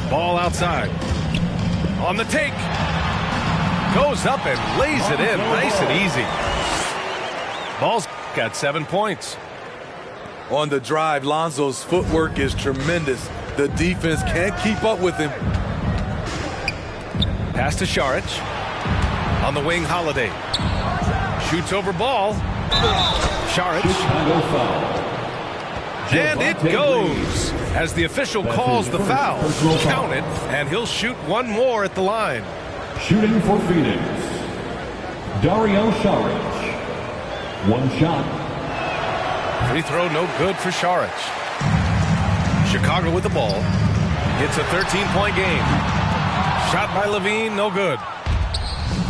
Ball outside. On the take. Goes up and lays it in nice and easy. Ball's got 7 points. On the drive, Lonzo's footwork is tremendous. The defense can't keep up with him. Pass to Šarić. On the wing, Holiday. Shoots over ball. Šarić. And it goes as the official calls the foul. Count it, and he'll shoot one more at the line. Shooting for Phoenix, Dario Šarić. One shot. Free throw no good for Šarić. Chicago with the ball. It's a 13-point game. Shot by Levine, no good.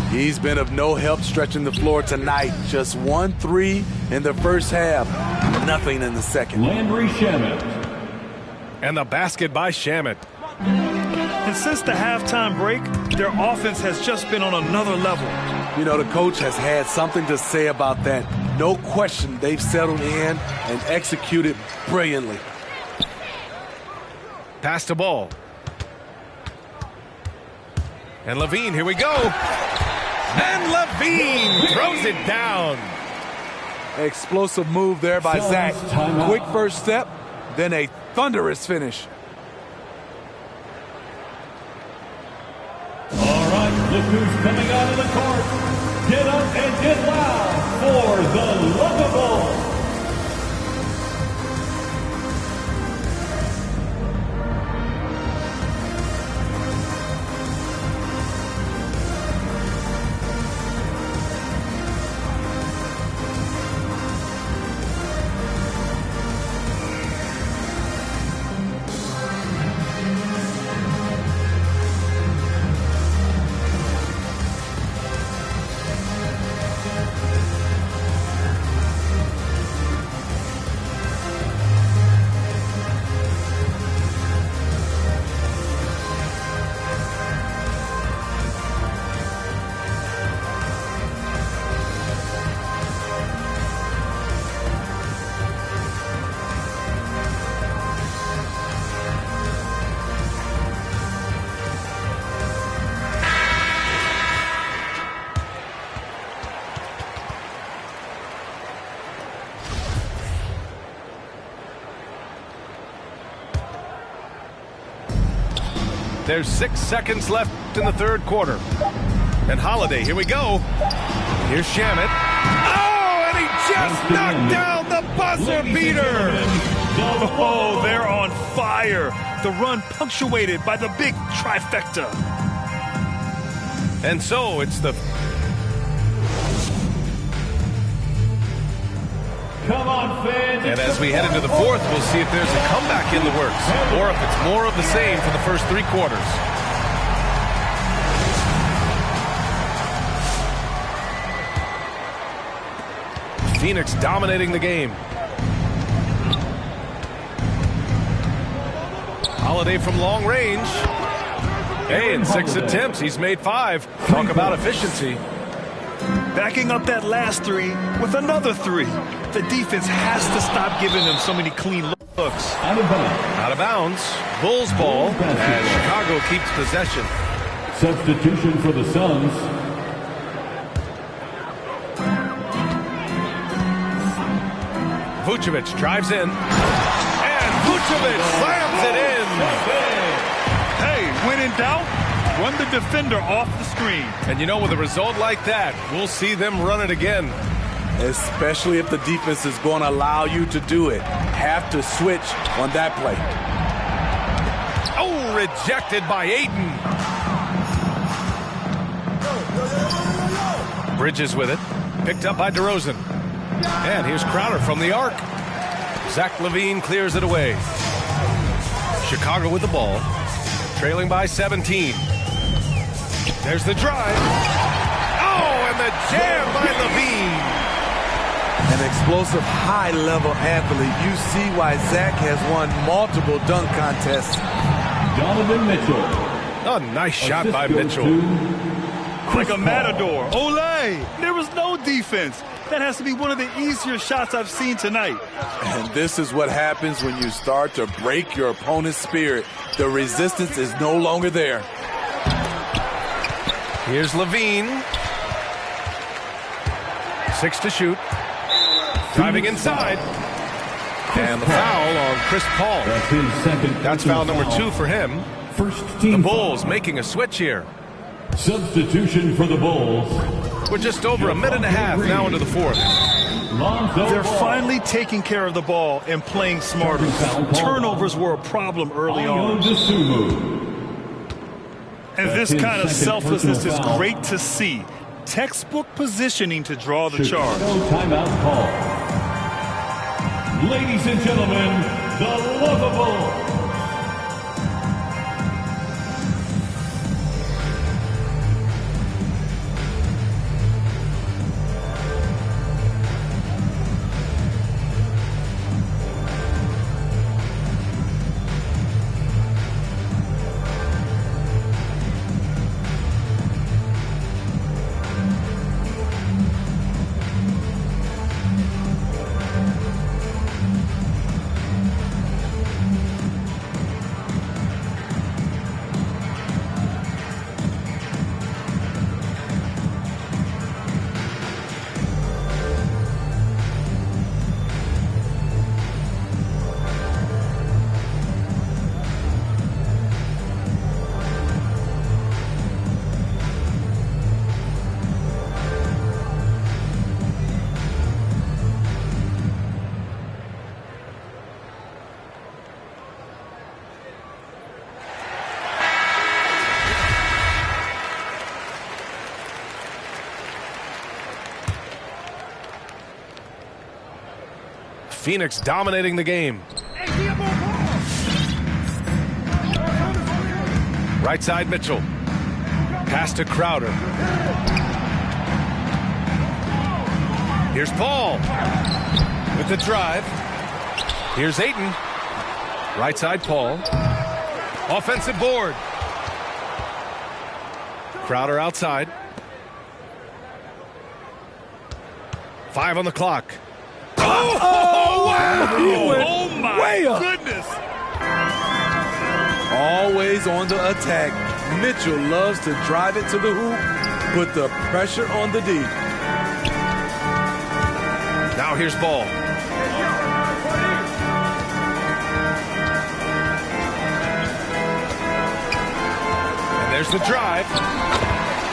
He's been of no help stretching the floor tonight. Just 1 3 in the first half. Nothing in the second. Landry Shamet. And the basket by Shamet. And since the halftime break, their offense has just been on another level. You know, the coach has had something to say about that. No question, they've settled in and executed brilliantly. Pass to ball. And Levine, here we go. And Levine throws it down. Explosive move there by Zach. Quick first step, then a thunderous finish. All right, look who's coming out of the court. Get up and get loud for the Luggables. There's 6 seconds left in the third quarter. And Holiday, here we go. Here's Shamet. Oh, and he just knocked down the buzzer beater. Oh, they're on fire. The run punctuated by the big trifecta. And so it's the... Come on, fans. And as we head into the fourth, we'll see if there's a comeback in the works or if it's more of the same for the first 3 quarters. Phoenix dominating the game. Holiday from long range. Hey, in 6 attempts, he's made 5. Talk about efficiency. Backing up that last 3 with another 3. The defense has to stop giving them so many clean looks. Out of bounds. Bulls ball as Chicago keeps possession. Substitution for the Suns. Vucevic drives in. And Vucevic slams it in. Hey, when in doubt, run the defender off the screen. And you know, with a result like that, we'll see them run it again. Especially if the defense is going to allow you to do it. Have to switch on that play. Oh, rejected by Ayton. Bridges with it. Picked up by DeRozan. And here's Crowder from the arc. Zach LaVine clears it away. Chicago with the ball. Trailing by 17. There's the drive. Oh, and the jam by LaVine. An explosive, high-level athlete. You see why Zach has won multiple dunk contests. Donovan Mitchell. A nice shot by Mitchell. Like a matador. Olay! There was no defense. That has to be one of the easier shots I've seen tonight. And this is what happens when you start to break your opponent's spirit. The resistance is no longer there. Here's LaVine. 6 to shoot. Driving inside. And the foul on Chris Paul. That's foul number 2 for him. First team. The Bulls making a switch here. Substitution for the Bulls. We're just over a minute and a half now into the fourth. They're finally taking care of the ball and playing smarter. Turnovers were a problem early on. And this kind of selflessness is great to see. Textbook positioning to draw the charge. Timeout call. Ladies and gentlemen, the lovable Phoenix dominating the game. Right side Mitchell. Pass to Crowder. Here's Paul with the drive. Here's Ayton. Right side Paul. Offensive board. Crowder outside. 5 on the clock. Oh, wow! Oh, my goodness! Always on the attack. Mitchell loves to drive it to the hoop, put the pressure on the D. Now here's Ball. There's the drive.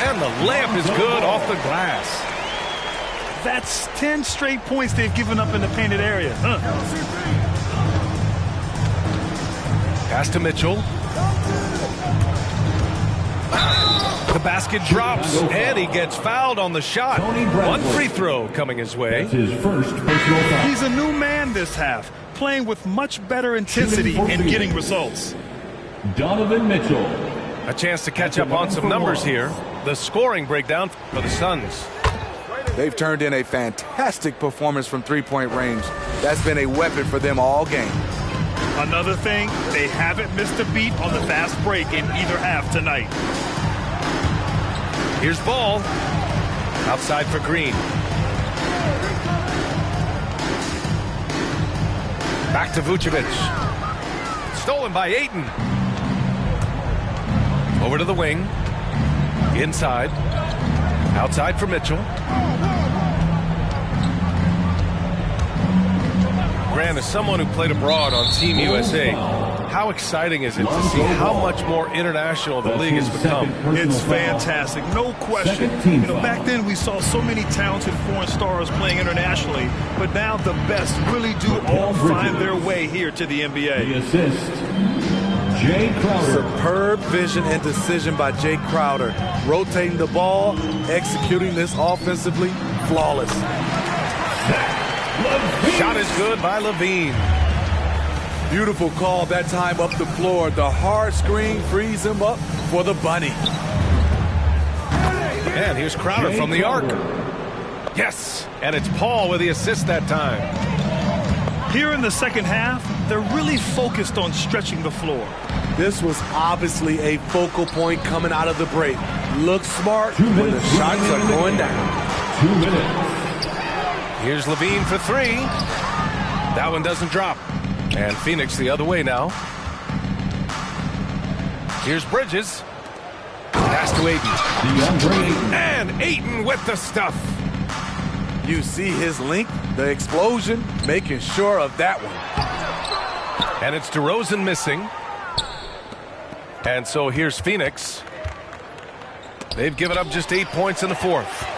And the layup is good off the glass. That's 10 straight points they've given up in the painted area. Pass to Mitchell. The basket drops, and he gets fouled on the shot. One free throw coming his way. That's his first personal foul. He's a new man this half, playing with much better intensity and getting results. Donovan Mitchell. A chance to catch up on some numbers here. The scoring breakdown for the Suns. They've turned in a fantastic performance from three-point range. That's been a weapon for them all game. Another thing, they haven't missed a beat on the fast break in either half tonight. Here's Ball. Outside for Green. Back to Vucevic. Stolen by Ayton. Over to the wing. Inside. Outside for Mitchell. Grant, as someone who played abroad on Team USA, how exciting is it to see how much more international the league has become? It's fantastic, no question. Back then we saw so many talented foreign stars playing internationally, but now the best really do all find their way here to the NBA. The assist, Jay Crowder. Superb vision and decision by Jay Crowder. Rotating the ball, executing this offensively, flawless. Shot is good by Levine. Beautiful call that time up the floor. The hard screen frees him up for the bunny. And here's Crowder from the arc. Yes, and it's Paul with the assist that time. Here in the second half, they're really focused on stretching the floor. This was obviously a focal point coming out of the break. Look smart when the shots are going down. 2 minutes. Here's Levine for three. That one doesn't drop. And Phoenix the other way now. Here's Bridges. Pass to Ayton. And Ayton with the stuff. You see his length, the explosion, making sure of that one. And it's DeRozan missing. And so here's Phoenix. They've given up just 8 points in the fourth.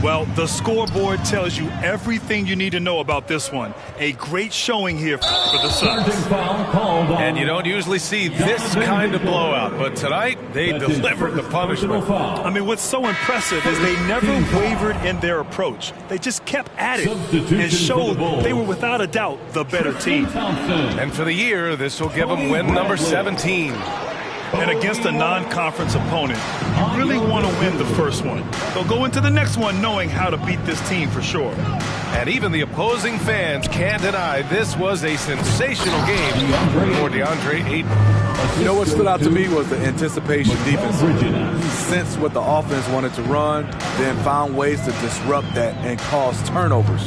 Well, the scoreboard tells you everything you need to know about this one. A great showing here for the Suns. And you don't usually see this kind of blowout, but tonight they delivered the punishment. I mean, what's so impressive is they never wavered in their approach. They just kept at it and showed they were without a doubt the better team. And for the year, this will give them win number 17. And against a non-conference opponent, you really want to win the first one. They'll go into the next one knowing how to beat this team for sure. And even the opposing fans can't deny this was a sensational game for DeAndre Ayton. You know what stood out to me was the anticipation defense. He sensed what the offense wanted to run, then found ways to disrupt that and cause turnovers.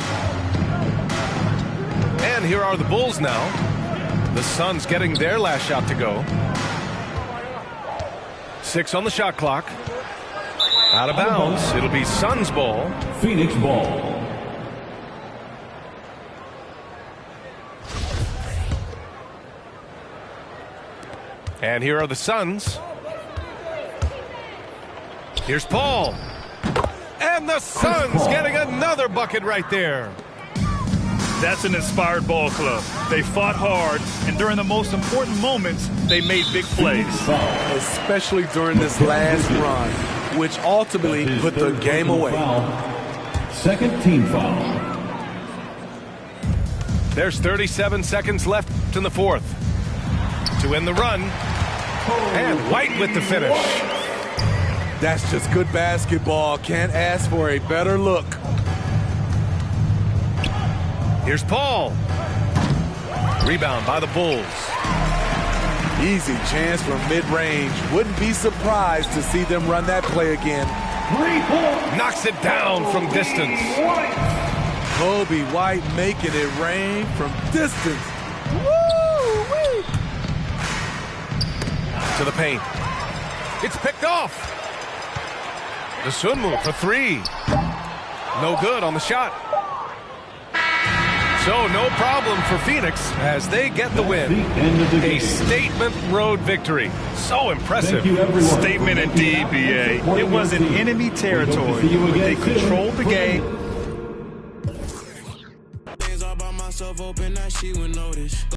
And here are the Bulls now. The Suns getting their last shot to go. 6 on the shot clock. Out of bounds. It'll be Suns ball. Phoenix ball. And here are the Suns. Here's Paul. And the Suns getting another bucket right there. That's an inspired ball club. They fought hard, and during the most important moments, they made big plays. Especially during this last run, which ultimately put the game away. Second team foul. There's 37 seconds left in the fourth. To end the run. And White with the finish. That's just good basketball. Can't ask for a better look. Here's Paul. Rebound by the Bulls. Easy chance from mid-range. Wouldn't be surprised to see them run that play again. Knocks it down from distance. Kobe White making it rain from distance. Woo-wee. To the paint. It's picked off. The Sunmu for three. No good on the shot. So no problem for Phoenix as they get the win. A statement road victory. So impressive. Statement indeed, BA. It was in enemy territory, but they controlled the game. Things all by myself, hoping that she would notice.